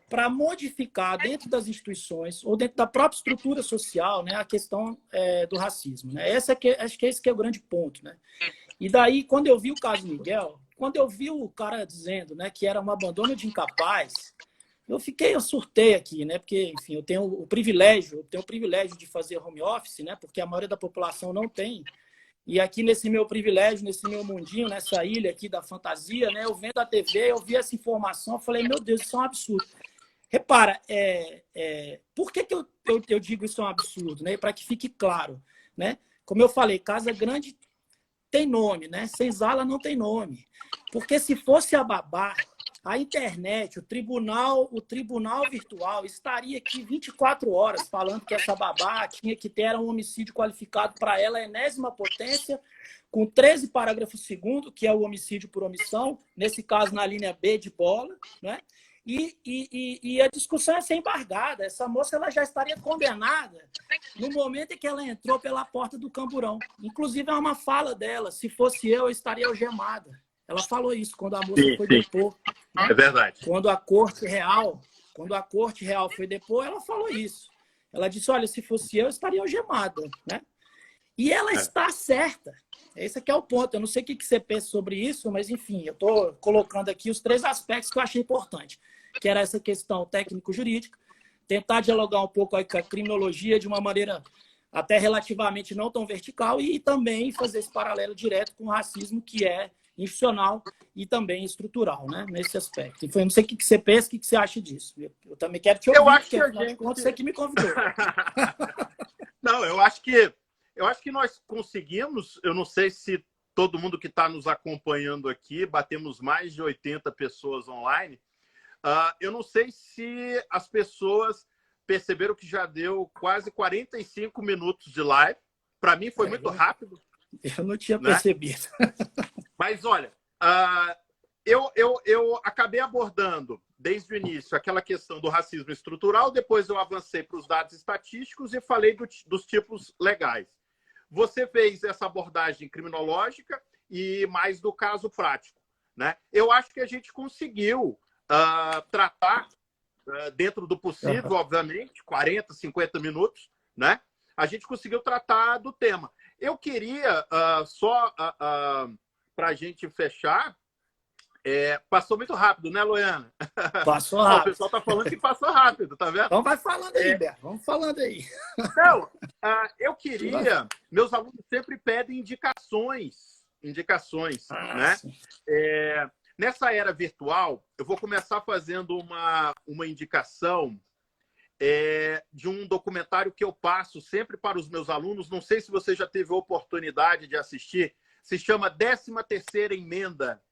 para modificar dentro das instituições ou dentro da própria estrutura social, né, a questão do racismo. Né? Acho que esse que é o grande ponto. Né? E daí, quando eu vi o caso Miguel, quando eu vi o cara dizendo, né, que era um abandono de incapaz, eu surtei aqui, né, porque, enfim, eu tenho o privilégio de fazer home office, né, porque a maioria da população não tem. E aqui nesse meu privilégio, nesse meu mundinho, nessa ilha aqui da fantasia, né? Eu vendo a TV, eu vi essa informação, eu falei, meu Deus, isso é um absurdo. Repara, por que eu digo isso é um absurdo? Né? Para que fique claro. Né? Como eu falei, Casa Grande tem nome, né? Senzala não tem nome. Porque se fosse a babá, a internet, o tribunal virtual estaria aqui 24 horas falando que essa babá tinha que ter um homicídio qualificado para ela, a enésima potência, com 13 parágrafos 2º, que é o homicídio por omissão, nesse caso na linha B de bola, né? E a discussão é ser embargada. Essa moça ela já estaria condenada no momento em que ela entrou pela porta do camburão. Inclusive, é uma fala dela. Se fosse eu estaria algemada. Ela falou isso quando a moça foi depor. Né? É verdade. Quando a corte real foi depor, ela falou isso. Ela disse, olha, se fosse eu estaria algemada. Né? E ela está certa. Esse aqui é o ponto. Eu não sei o que você pensa sobre isso, mas, enfim, eu estou colocando aqui os 3 aspectos que eu achei importante, que era essa questão técnico-jurídica, tentar dialogar um pouco aí com a criminologia de uma maneira até relativamente não tão vertical e também fazer esse paralelo direto com o racismo, que é institucional e também estrutural, né? Nesse aspecto. E não sei o que você pensa, o que você acha disso. Eu também quero te ouvir, porque afinal de contas você que me convidou. Não, eu acho que nós conseguimos, eu não sei se todo mundo que está nos acompanhando aqui, batemos mais de 80 pessoas online, eu não sei se as pessoas perceberam que já deu quase 45 minutos de live. Para mim foi muito rápido. Eu não tinha percebido. Mas, olha, eu acabei abordando desde o início aquela questão do racismo estrutural, depois eu avancei para os dados estatísticos e falei dos tipos legais. Você fez essa abordagem criminológica e mais do caso prático. Né? Eu acho que a gente conseguiu tratar, dentro do possível, obviamente, 40, 50 minutos, né? A gente conseguiu tratar do tema. Eu queria, só para a gente fechar, Passou muito rápido, né, Loiana? Passou rápido. O pessoal está falando que passou rápido, tá vendo? Então vai falando aí, Beto. Vamos falando aí. Não, eu queria... Meus alunos sempre pedem indicações, né? Nessa era virtual, eu vou começar fazendo uma indicação de um documentário que eu passo sempre para os meus alunos. Não sei se você já teve a oportunidade de assistir. Se chama 13ª Emenda.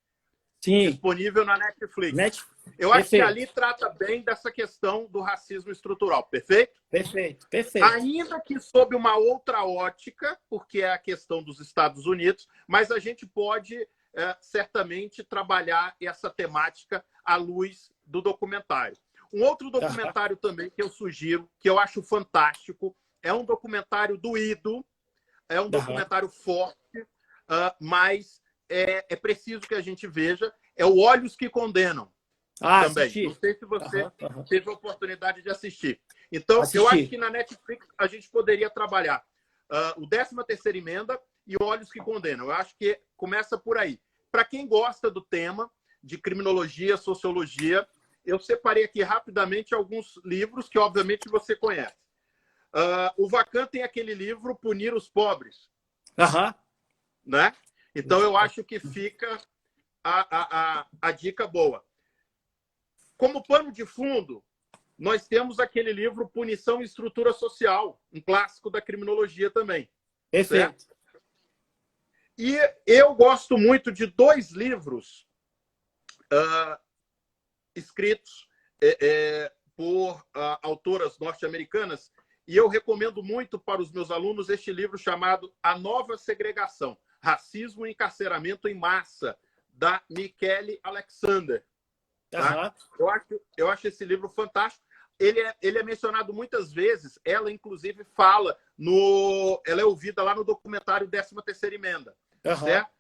Sim. Disponível na Netflix. Eu acho que ali trata bem dessa questão do racismo estrutural. Perfeito? Perfeito. Ainda que sob uma outra ótica, porque é a questão dos Estados Unidos, mas a gente pode certamente trabalhar essa temática à luz do documentário. Um outro documentário também que eu sugiro, que eu acho fantástico, é um documentário doído, é um documentário forte, mas é preciso que a gente veja, é o Olhos que Condenam. Também. Assisti. Não sei se você teve a oportunidade de assistir. Então, eu acho que na Netflix a gente poderia trabalhar o 13ª Emenda e Olhos que Condenam. Eu acho que começa por aí. Para quem gosta do tema de criminologia, sociologia, eu separei aqui rapidamente alguns livros que, obviamente, você conhece. O Vacan tem aquele livro Punir os Pobres. Né? Então, eu acho que fica a dica boa. Como pano de fundo, nós temos aquele livro Punição e Estrutura Social, um clássico da criminologia também. Perfeito. Certo? E eu gosto muito de 2 livros escritos por autoras norte-americanas, e eu recomendo muito para os meus alunos este livro chamado A Nova Segregação, Racismo e Encarceramento em Massa, da Michele Alexander. Tá? Eu acho esse livro fantástico. Ele é mencionado muitas vezes. Ela, inclusive, fala ela é ouvida lá no documentário 13ª Emenda. Certo?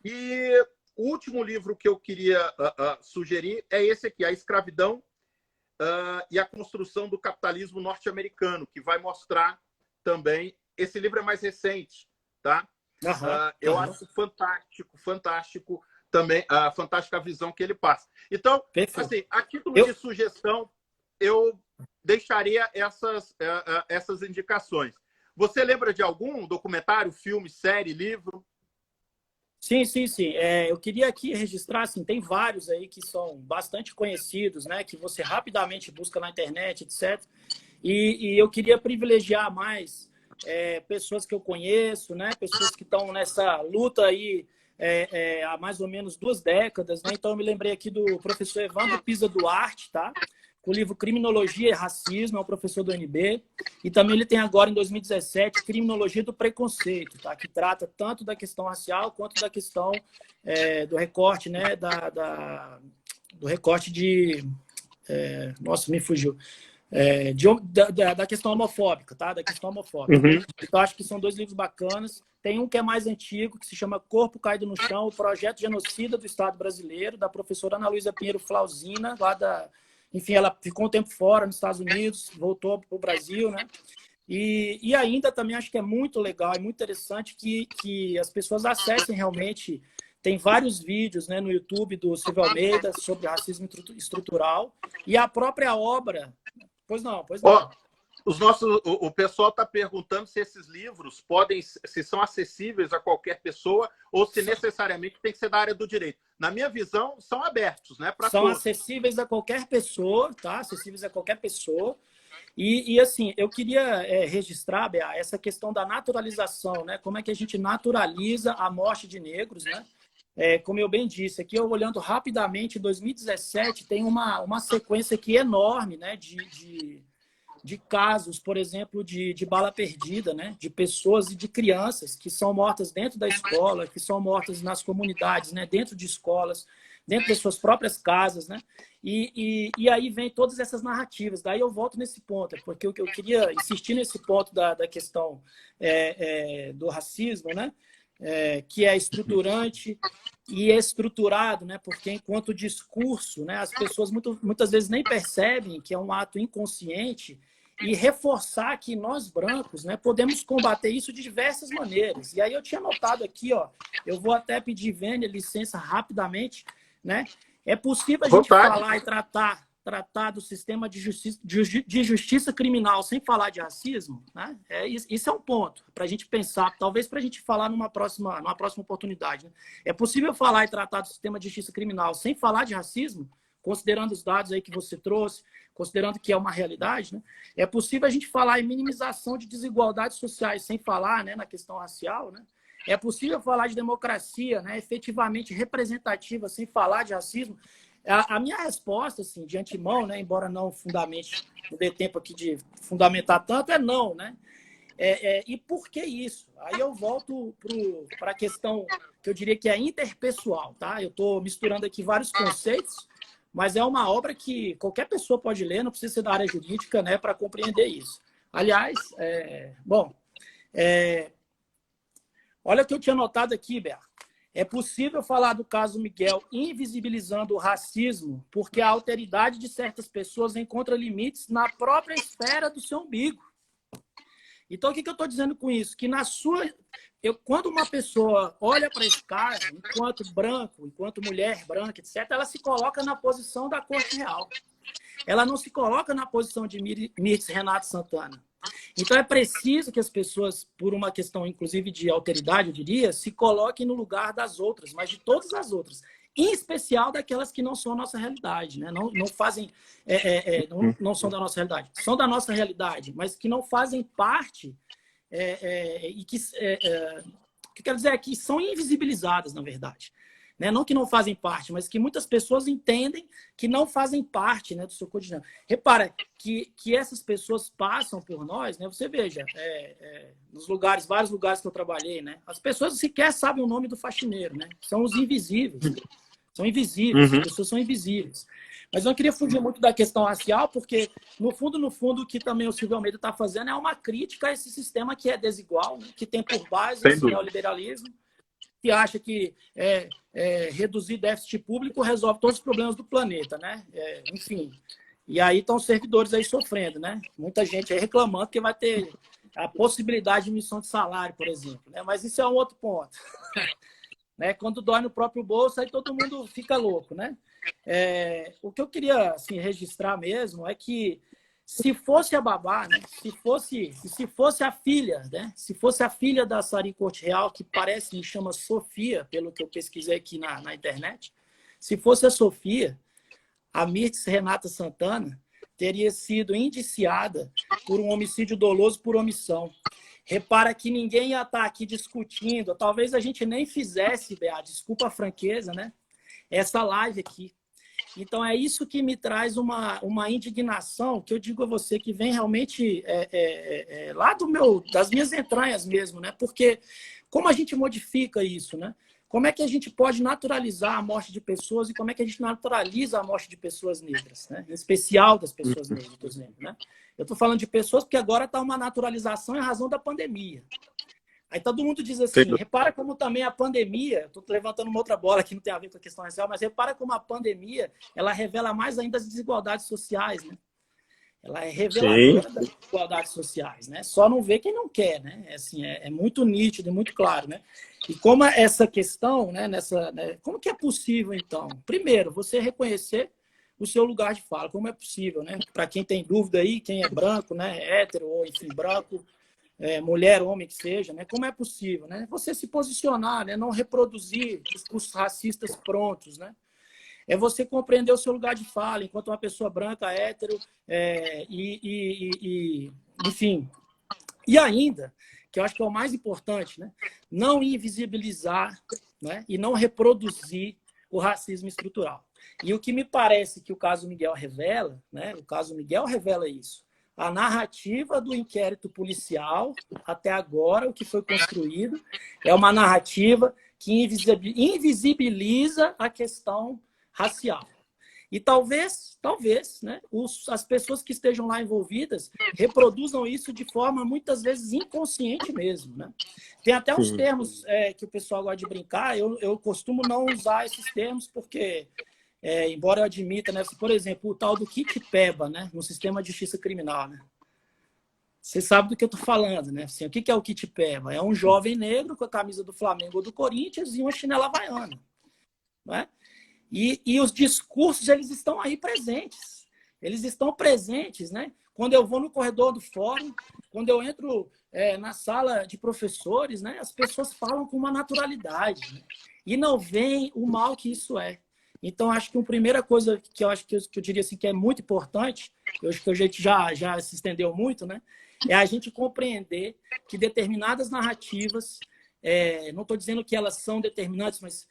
E o último livro que eu queria sugerir é esse aqui, A Escravidão e a Construção do Capitalismo Norte-Americano, que vai mostrar também. Esse livro é mais recente, tá? Eu acho fantástico também, a fantástica visão que ele passa. Então, assim, a título de sugestão, eu deixaria essas indicações. Você lembra de algum documentário, filme, série, livro? Sim. Eu queria aqui registrar, assim, tem vários aí que são bastante conhecidos, né? Que você rapidamente busca na internet, etc. E eu queria privilegiar mais pessoas que eu conheço, né? Pessoas que estão nessa luta aí há mais ou menos 2 décadas, né? Então eu me lembrei aqui do professor Evandro Pisa Duarte, tá? Com o livro Criminologia e Racismo, é um professor do UNB. E também ele tem agora, em 2017, Criminologia do Preconceito, tá? Que trata tanto da questão racial quanto da questão do recorte, né? Do recorte de... nossa, me fugiu. Da questão homofóbica, tá? Da questão homofóbica. Então, acho que são 2 livros bacanas. Tem um que é mais antigo, que se chama Corpo Caído no Chão, o Projeto Genocida do Estado Brasileiro, da professora Ana Luísa Pinheiro Flausina, lá da... Enfim, ela ficou um tempo fora nos Estados Unidos, voltou para o Brasil, né? E ainda também acho que é muito legal, é muito interessante que as pessoas acessem realmente. Tem vários vídeos, né, no YouTube do Silvio Almeida sobre racismo estrutural e a própria obra. Pois não. O pessoal está perguntando se esses livros se são acessíveis a qualquer pessoa ou se necessariamente tem que ser da área do direito. Na minha visão, são abertos, né? São todos. Acessíveis a qualquer pessoa, tá? Acessíveis a qualquer pessoa. E assim, eu queria registrar, Bea, essa questão da naturalização, né? Como é que a gente naturaliza a morte de negros, né? Como eu bem disse, aqui eu olhando rapidamente, em 2017 tem uma sequência aqui enorme, né? De casos, por exemplo, de bala perdida, né? De pessoas e de crianças que são mortas dentro da escola, que são mortas nas comunidades, né? Dentro de escolas, dentro das suas próprias casas, né? E aí vem todas essas narrativas. Daí eu volto nesse ponto, porque eu queria insistir nesse ponto da questão do racismo, né? Que é estruturante e estruturado, né? Porque enquanto discurso, né? As pessoas muitas vezes nem percebem que é um ato inconsciente e reforçar que nós brancos, né, podemos combater isso de diversas maneiras. E aí eu tinha notado aqui, ó, eu vou até pedir, Vênia, licença rapidamente, né? É possível a gente falar e tratar do sistema de justiça criminal sem falar de racismo, né? Isso é um ponto para a gente pensar, talvez para a gente falar numa próxima oportunidade, né? É possível falar e tratar do sistema de justiça criminal sem falar de racismo, considerando os dados aí que você trouxe, considerando que é uma realidade, né? É possível a gente falar em minimização de desigualdades sociais sem falar, né, na questão racial, né? É possível falar de democracia, né, efetivamente representativa sem falar de racismo. A minha resposta, assim, de antemão, né, embora não fundamente, não dê tempo aqui de fundamentar tanto, é não, né? E por que isso? Aí eu volto para a questão que eu diria que é interpessoal, tá? Eu estou misturando aqui vários conceitos, mas é uma obra que qualquer pessoa pode ler, não precisa ser da área jurídica, né, para compreender isso. Aliás, olha o que eu tinha notado aqui, Bea. É possível falar do caso Miguel invisibilizando o racismo porque a alteridade de certas pessoas encontra limites na própria esfera do seu umbigo. Então, o que eu estou dizendo com isso? Que quando uma pessoa olha para esse caso, enquanto branco, enquanto mulher branca, etc., ela se coloca na posição da corte real. Ela não se coloca na posição de Mirtz Renato Santana. Então, é preciso que as pessoas, por uma questão, inclusive, de alteridade, eu diria, se coloquem no lugar das outras, mas de todas as outras, em especial daquelas que não são a nossa realidade, né? Não fazem, não são da nossa realidade. São da nossa realidade, mas que não fazem parte e que quero dizer é que são invisibilizadas, na verdade. Né? Não que não fazem parte, mas que muitas pessoas entendem que não fazem parte, né, do seu cotidiano. Repara que essas pessoas passam por nós, né? Você veja, nos vários lugares que eu trabalhei, né? As pessoas sequer sabem o nome do faxineiro, né? São os invisíveis. São invisíveis, as pessoas são invisíveis. Mas eu não queria fugir muito da questão racial, porque, no fundo, o que também o Silvio Almeida está fazendo é uma crítica a esse sistema que é desigual, né? Que tem por base esse neoliberalismo, que acha que reduzir déficit público resolve todos os problemas do planeta, né? Enfim, e aí estão os servidores aí sofrendo, né? Muita gente aí reclamando que vai ter a possibilidade de diminuição de salário, por exemplo, né? Mas isso é um outro ponto. Né? Quando dói no próprio bolso, aí todo mundo fica louco, né? O que eu queria assim, registrar mesmo é que se fosse a babá, né? se fosse a filha, né? Se fosse a filha da Sarin Corte Real, que me chama Sofia, pelo que eu pesquisei aqui na internet, se fosse a Sofia, a Mirtz Renata Santana teria sido indiciada por um homicídio doloso por omissão. Repara que ninguém ia estar aqui discutindo, talvez a gente nem fizesse, Bea, desculpa a franqueza, né? Essa live aqui. Então, é isso que me traz uma indignação, que eu digo a você, que vem realmente lá das minhas entranhas mesmo, né? Porque como a gente modifica isso, né? Como é que a gente pode naturalizar a morte de pessoas e como é que a gente naturaliza a morte de pessoas negras, né? Em especial das pessoas negras, por exemplo, né? Eu estou falando de pessoas porque agora está uma naturalização em razão da pandemia. Aí todo mundo diz assim, repara como também a pandemia, estou levantando uma outra bola que não tem a ver com a questão racial, mas repara como a pandemia, ela revela mais ainda as desigualdades sociais, né? Ela é reveladora das desigualdades sociais, né? Só não vê quem não quer, né? Assim, é muito nítido, é muito claro, né? E como essa questão, né, como que é possível, então? Primeiro, você reconhecer o seu lugar de fala, como é possível, né? Para quem tem dúvida aí, quem é branco, né, hétero, ou enfim, branco, mulher, homem que seja, né? Como é possível, né? Você se posicionar, né? Não reproduzir discursos racistas prontos, né? É você compreender o seu lugar de fala, enquanto uma pessoa branca, hétero, enfim. E ainda, que eu acho que é o mais importante, né? Não invisibilizar, né? E não reproduzir o racismo estrutural. E o que me parece que o caso Miguel revela, né? O caso Miguel revela isso. A narrativa do inquérito policial, até agora, o que foi construído, é uma narrativa que invisibiliza a questão racial. E talvez, né, as pessoas que estejam lá envolvidas reproduzam isso de forma, muitas vezes, inconsciente mesmo. Né? Tem até uns termos que o pessoal gosta de brincar, eu costumo não usar esses termos porque... embora eu admita, né, por exemplo, o tal do kit peba, né, no sistema de justiça criminal, né? Você sabe do que eu estou falando, né? Assim, o que é o kit peba? É um jovem negro com a camisa do Flamengo ou do Corinthians e uma chinela havaiana, não é? E os discursos, eles estão aí presentes. Eles estão presentes, né? Quando eu vou no corredor do fórum, quando eu entro na sala de professores, né? As pessoas falam com uma naturalidade, né? E não veem o mal que isso é. Então, acho que a primeira coisa que eu acho que eu diria assim, que é muito importante, eu acho que a gente já se estendeu muito, né? É a gente compreender que determinadas narrativas, não estou dizendo que elas são determinantes, mas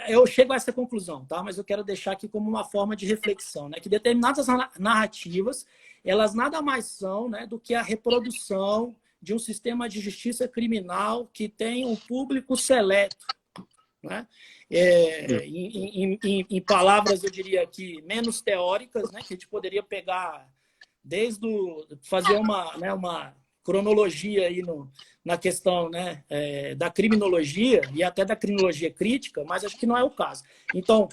eu chego a essa conclusão, tá? Mas eu quero deixar aqui como uma forma de reflexão, né? Que determinadas narrativas, elas nada mais são, né, do que a reprodução de um sistema de justiça criminal que tem um público seleto, né? Em palavras, eu diria aqui, menos teóricas, né? Que a gente poderia pegar desde fazer uma cronologia aí na questão, né, da criminologia e até da criminologia crítica, mas acho que não é o caso. Então,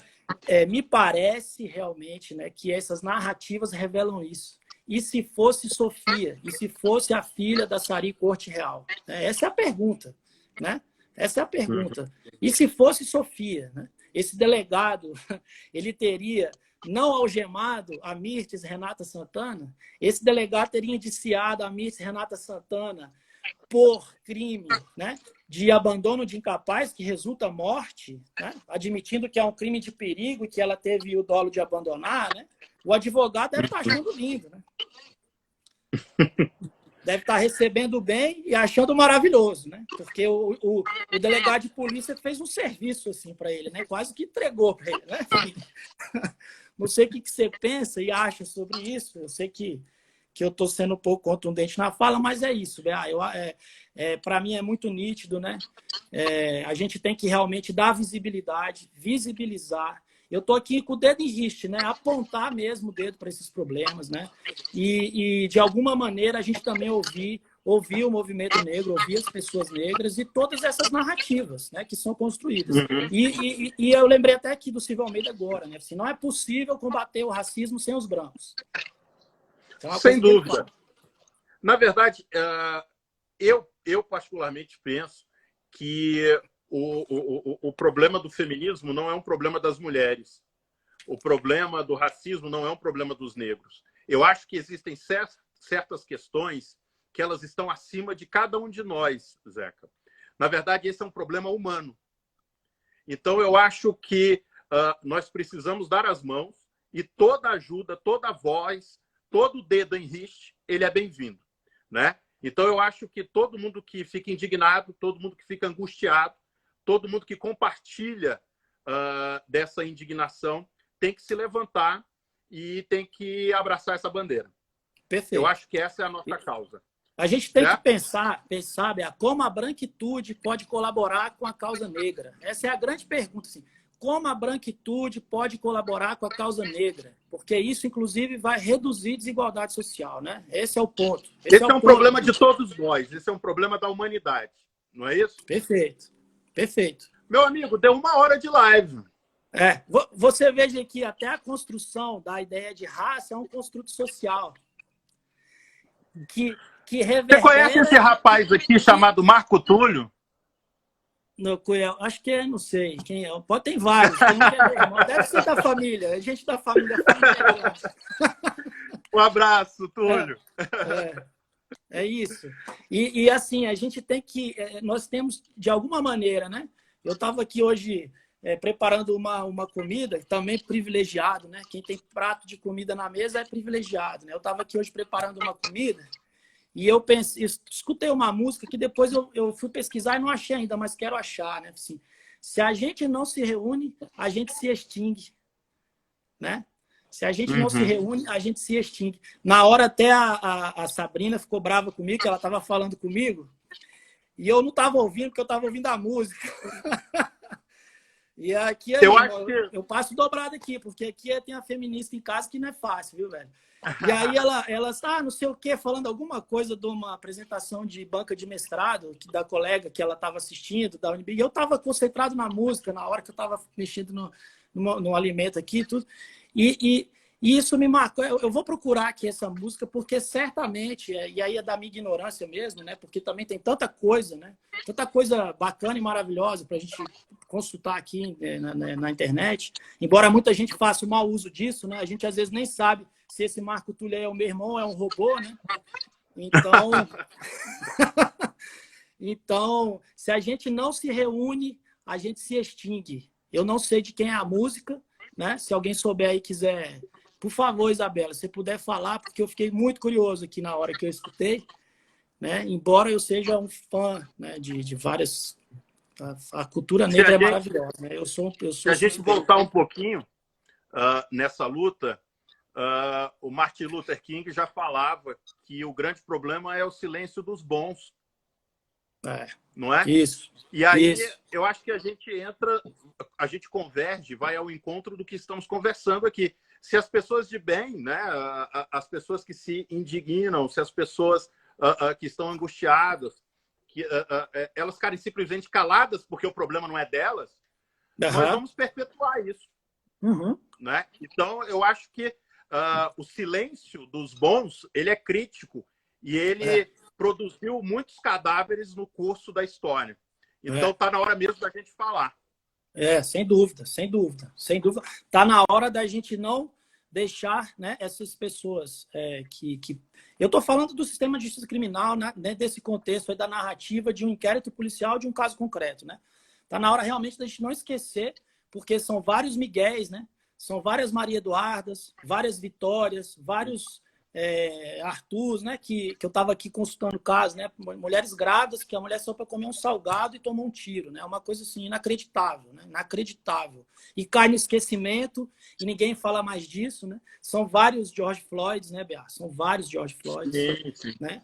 me parece realmente, né, que essas narrativas revelam isso. E se fosse Sofia? E se fosse a filha da Sari Corte Real? Essa é a pergunta, né? Essa é a pergunta. E se fosse Sofia, né? Esse delegado, ele teria não algemado a Mirtes Renata Santana? Esse delegado teria indiciado a Mirtes Renata Santana por crime, né, de abandono de incapaz, que resulta morte, né, admitindo que é um crime de perigo e que ela teve o dolo de abandonar, né? O advogado deve estar achando lindo, né? Deve estar recebendo bem e achando maravilhoso, né? Porque o delegado de polícia fez um serviço assim para ele, né? Quase que entregou para ele, né? Não sei o que você pensa e acha sobre isso. Eu sei que eu estou sendo um pouco contundente na fala, mas é isso. Para mim é muito nítido, né? A gente tem que realmente dar visibilidade, visibilizar. Eu estou aqui com o dedo em riste, né? Apontar mesmo o dedo para esses problemas, né? E, de alguma maneira, a gente também ouvir o movimento negro, ouvir as pessoas negras e todas essas narrativas, né, que são construídas. E eu lembrei até aqui do Silvio Almeida agora, né? Assim, não é possível combater o racismo sem os brancos. Então, sem dúvida. Na verdade, eu particularmente penso que o problema do feminismo não é um problema das mulheres. O problema do racismo não é um problema dos negros. Eu acho que existem certas questões que elas estão acima de cada um de nós, Zeca. Na verdade, esse é um problema humano. Então, eu acho que nós precisamos dar as mãos e toda ajuda, toda voz, todo dedo em riste, ele é bem-vindo, né? Então, eu acho que todo mundo que fica indignado, todo mundo que fica angustiado, todo mundo que compartilha dessa indignação tem que se levantar e tem que abraçar essa bandeira. Perfeito. Eu acho que essa é a nossa causa. A gente tem que pensar como a branquitude pode colaborar com a causa negra. Essa é a grande pergunta. Assim, como a branquitude pode colaborar com a causa negra? Porque isso, inclusive, vai reduzir desigualdade social, né? Esse é o ponto. Esse é um problema de todos nós. Esse é um problema da humanidade. Não é isso? Perfeito. Perfeito. Meu amigo, deu 1 hora de live. Você veja que até a construção da ideia de raça é um construto social. Que reverbera... Você conhece esse rapaz aqui chamado Marco Túlio? No, acho que não sei quem é. Tem vários. Deve ser da família. A gente da família. Um abraço, Túlio. É isso. E assim, a gente tem que... Nós temos, de alguma maneira, né? Eu estava aqui hoje preparando uma comida, também privilegiado, né? Quem tem prato de comida na mesa é privilegiado, né? Eu estava aqui hoje preparando uma comida e eu pensei, escutei uma música que depois eu fui pesquisar e não achei ainda, mas quero achar, né? Assim, se a gente não se reúne, a gente se extingue, né? Se a gente não se reúne, a gente se extingue. Na hora até a Sabrina ficou brava comigo, que ela estava falando comigo, e eu não estava ouvindo, porque eu estava ouvindo a música. E aqui eu passo dobrado aqui, porque aqui tem a feminista em casa que não é fácil, viu, velho? E aí ela não sei o quê, falando alguma coisa de uma apresentação de banca de mestrado da colega que ela estava assistindo, da UNB, e eu estava concentrado na música, na hora que eu estava mexendo no alimento aqui e tudo. E E isso me marcou. Eu vou procurar aqui essa música, porque certamente, e aí é da minha ignorância mesmo, né? Porque também tem tanta coisa, né? Tanta coisa bacana e maravilhosa para a gente consultar aqui na internet. Embora muita gente faça o mau uso disso, né? A gente às vezes nem sabe se esse Marco Túlio é o meu irmão ou é um robô, né? Então, então, se a gente não se reúne, a gente se extingue. Eu não sei de quem é a música, né? Se alguém souber aí quiser, por favor, Isabela, se puder falar, porque eu fiquei muito curioso aqui na hora que eu escutei, né? Embora eu seja um fã, né, de várias... A cultura negra é maravilhosa, né? Se a gente voltar um pouquinho nessa luta, o Martin Luther King já falava que o grande problema é o silêncio dos bons. Não é? Isso. E aí isso. Eu acho que a gente converge, vai ao encontro do que estamos conversando aqui. Se as pessoas de bem, né, as pessoas que se indignam, se as pessoas que estão angustiadas, que elas ficarem simplesmente caladas porque o problema não é delas, nós vamos perpetuar isso. Né? Então, eu acho que o silêncio dos bons, ele é crítico e ele produziu muitos cadáveres no curso da história. Então, está na hora mesmo da gente falar. Sem dúvida, sem dúvida, sem dúvida. Está na hora da gente não deixar, né, essas pessoas que... Eu estou falando do sistema de justiça criminal, né, desse contexto aí da narrativa de um inquérito policial de um caso concreto. Né? Está na hora realmente da gente não esquecer, porque são vários Miguéis, né? São várias Maria Eduardas, várias Vitórias, vários Arthurs, né? Que eu estava aqui consultando o caso, né? Mulheres grávidas que a mulher só para comer um salgado e tomou um tiro, né? Uma coisa assim inacreditável, né? Inacreditável. E cai no esquecimento e ninguém fala mais disso, né? São vários George Floyds, né, Bea? São vários George Floyds, sim. né?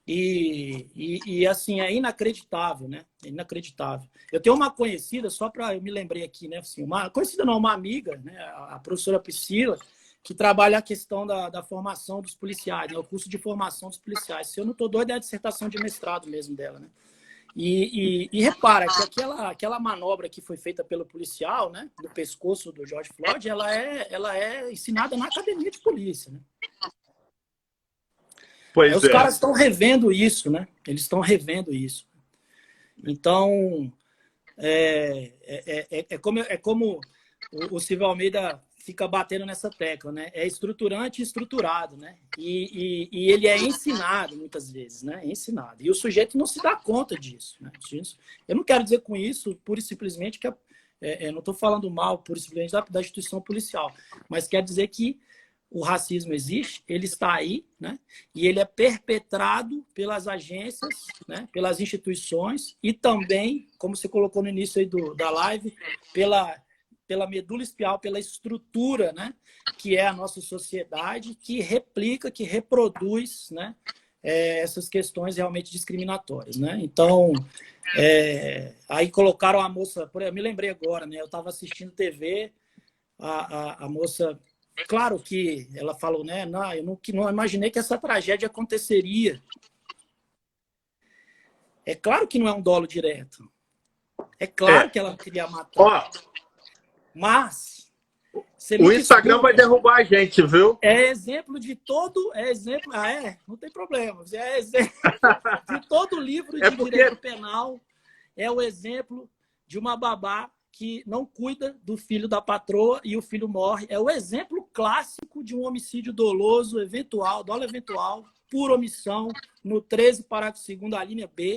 E assim, é inacreditável, né? É inacreditável. Eu tenho uma conhecida, só para eu me lembrei aqui, né? Assim, uma conhecida não, uma amiga, né? A professora Priscila, que trabalha a questão da formação dos policiais, né? O curso de formação dos policiais. Se eu não estou doido, é a dissertação de mestrado mesmo dela, né? E repara que aquela manobra que foi feita pelo policial, né? No pescoço do George Floyd, ela é ensinada na academia de polícia, né? Os caras estão revendo isso, né? Eles estão revendo isso. Então, como o Silvio Almeida fica batendo nessa tecla, né? É estruturante e estruturado, né? E ele é ensinado muitas vezes, né? É ensinado. E o sujeito não se dá conta disso, né? Eu não quero dizer com isso, pura e simplesmente, que eu não estou falando mal, pura e simplesmente, da instituição policial, mas quer dizer que o racismo existe, ele está aí, né? E ele é perpetrado pelas agências, né? Pelas instituições e também, como você colocou no início aí da live, pela medula espinhal, pela estrutura, né? Que é a nossa sociedade, que replica, que reproduz, né? Essas questões realmente discriminatórias, né? Então, aí colocaram a moça, eu me lembrei agora, né? Eu estava assistindo TV, a moça... Claro que ela falou, né? Não, eu não imaginei que essa tragédia aconteceria. É claro que não é um dolo direto. É claro que ela queria matar. Mas... O Instagram vai derrubar a gente, viu? É exemplo de todo... não tem problema. É exemplo de todo livro de direito penal. É o exemplo de uma babá que não cuida do filho da patroa e o filho morre. É o exemplo clássico de um homicídio dolo eventual, por omissão, no 13, parágrafo 2º, a linha B,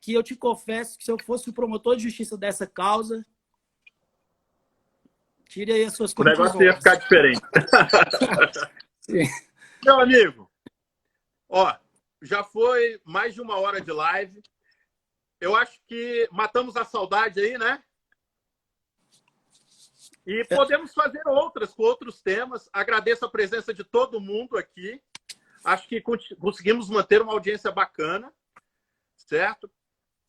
que eu te confesso que se eu fosse o promotor de justiça dessa causa, tire aí as suas conclusões. O negócio ia ficar diferente. Meu amigo, já foi mais de 1 hora de live. Eu acho que matamos a saudade aí, né? E podemos fazer outras com outros temas. Agradeço a presença de todo mundo aqui. Acho que conseguimos manter uma audiência bacana, certo?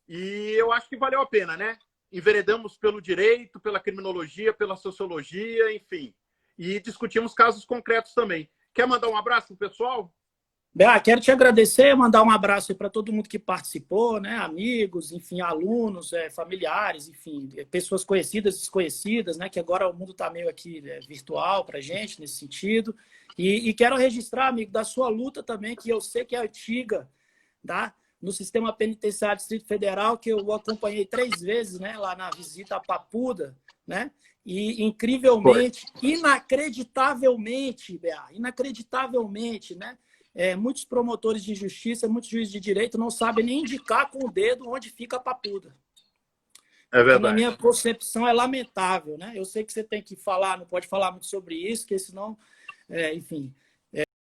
E eu acho que valeu a pena, né? Enveredamos pelo direito, pela criminologia, pela sociologia, enfim. E discutimos casos concretos também. Quer mandar um abraço pro pessoal? Bea, quero te agradecer, mandar um abraço para todo mundo que participou, né? Amigos, enfim, alunos, familiares, enfim, pessoas conhecidas, desconhecidas, né? Que agora o mundo está meio aqui virtual para a gente nesse sentido. E quero registrar, amigo, da sua luta também, que eu sei que é antiga, tá? No sistema penitenciário do Distrito Federal, que eu acompanhei 3 vezes, né? Lá na visita a Papuda, né? E incrivelmente, inacreditavelmente, Bea, inacreditavelmente, né? Muitos promotores de justiça, muitos juízes de direito não sabem nem indicar com o dedo onde fica a Papuda. É verdade. Na minha concepção, é lamentável, né? Eu sei que você tem que falar, não pode falar muito sobre isso, porque senão, enfim.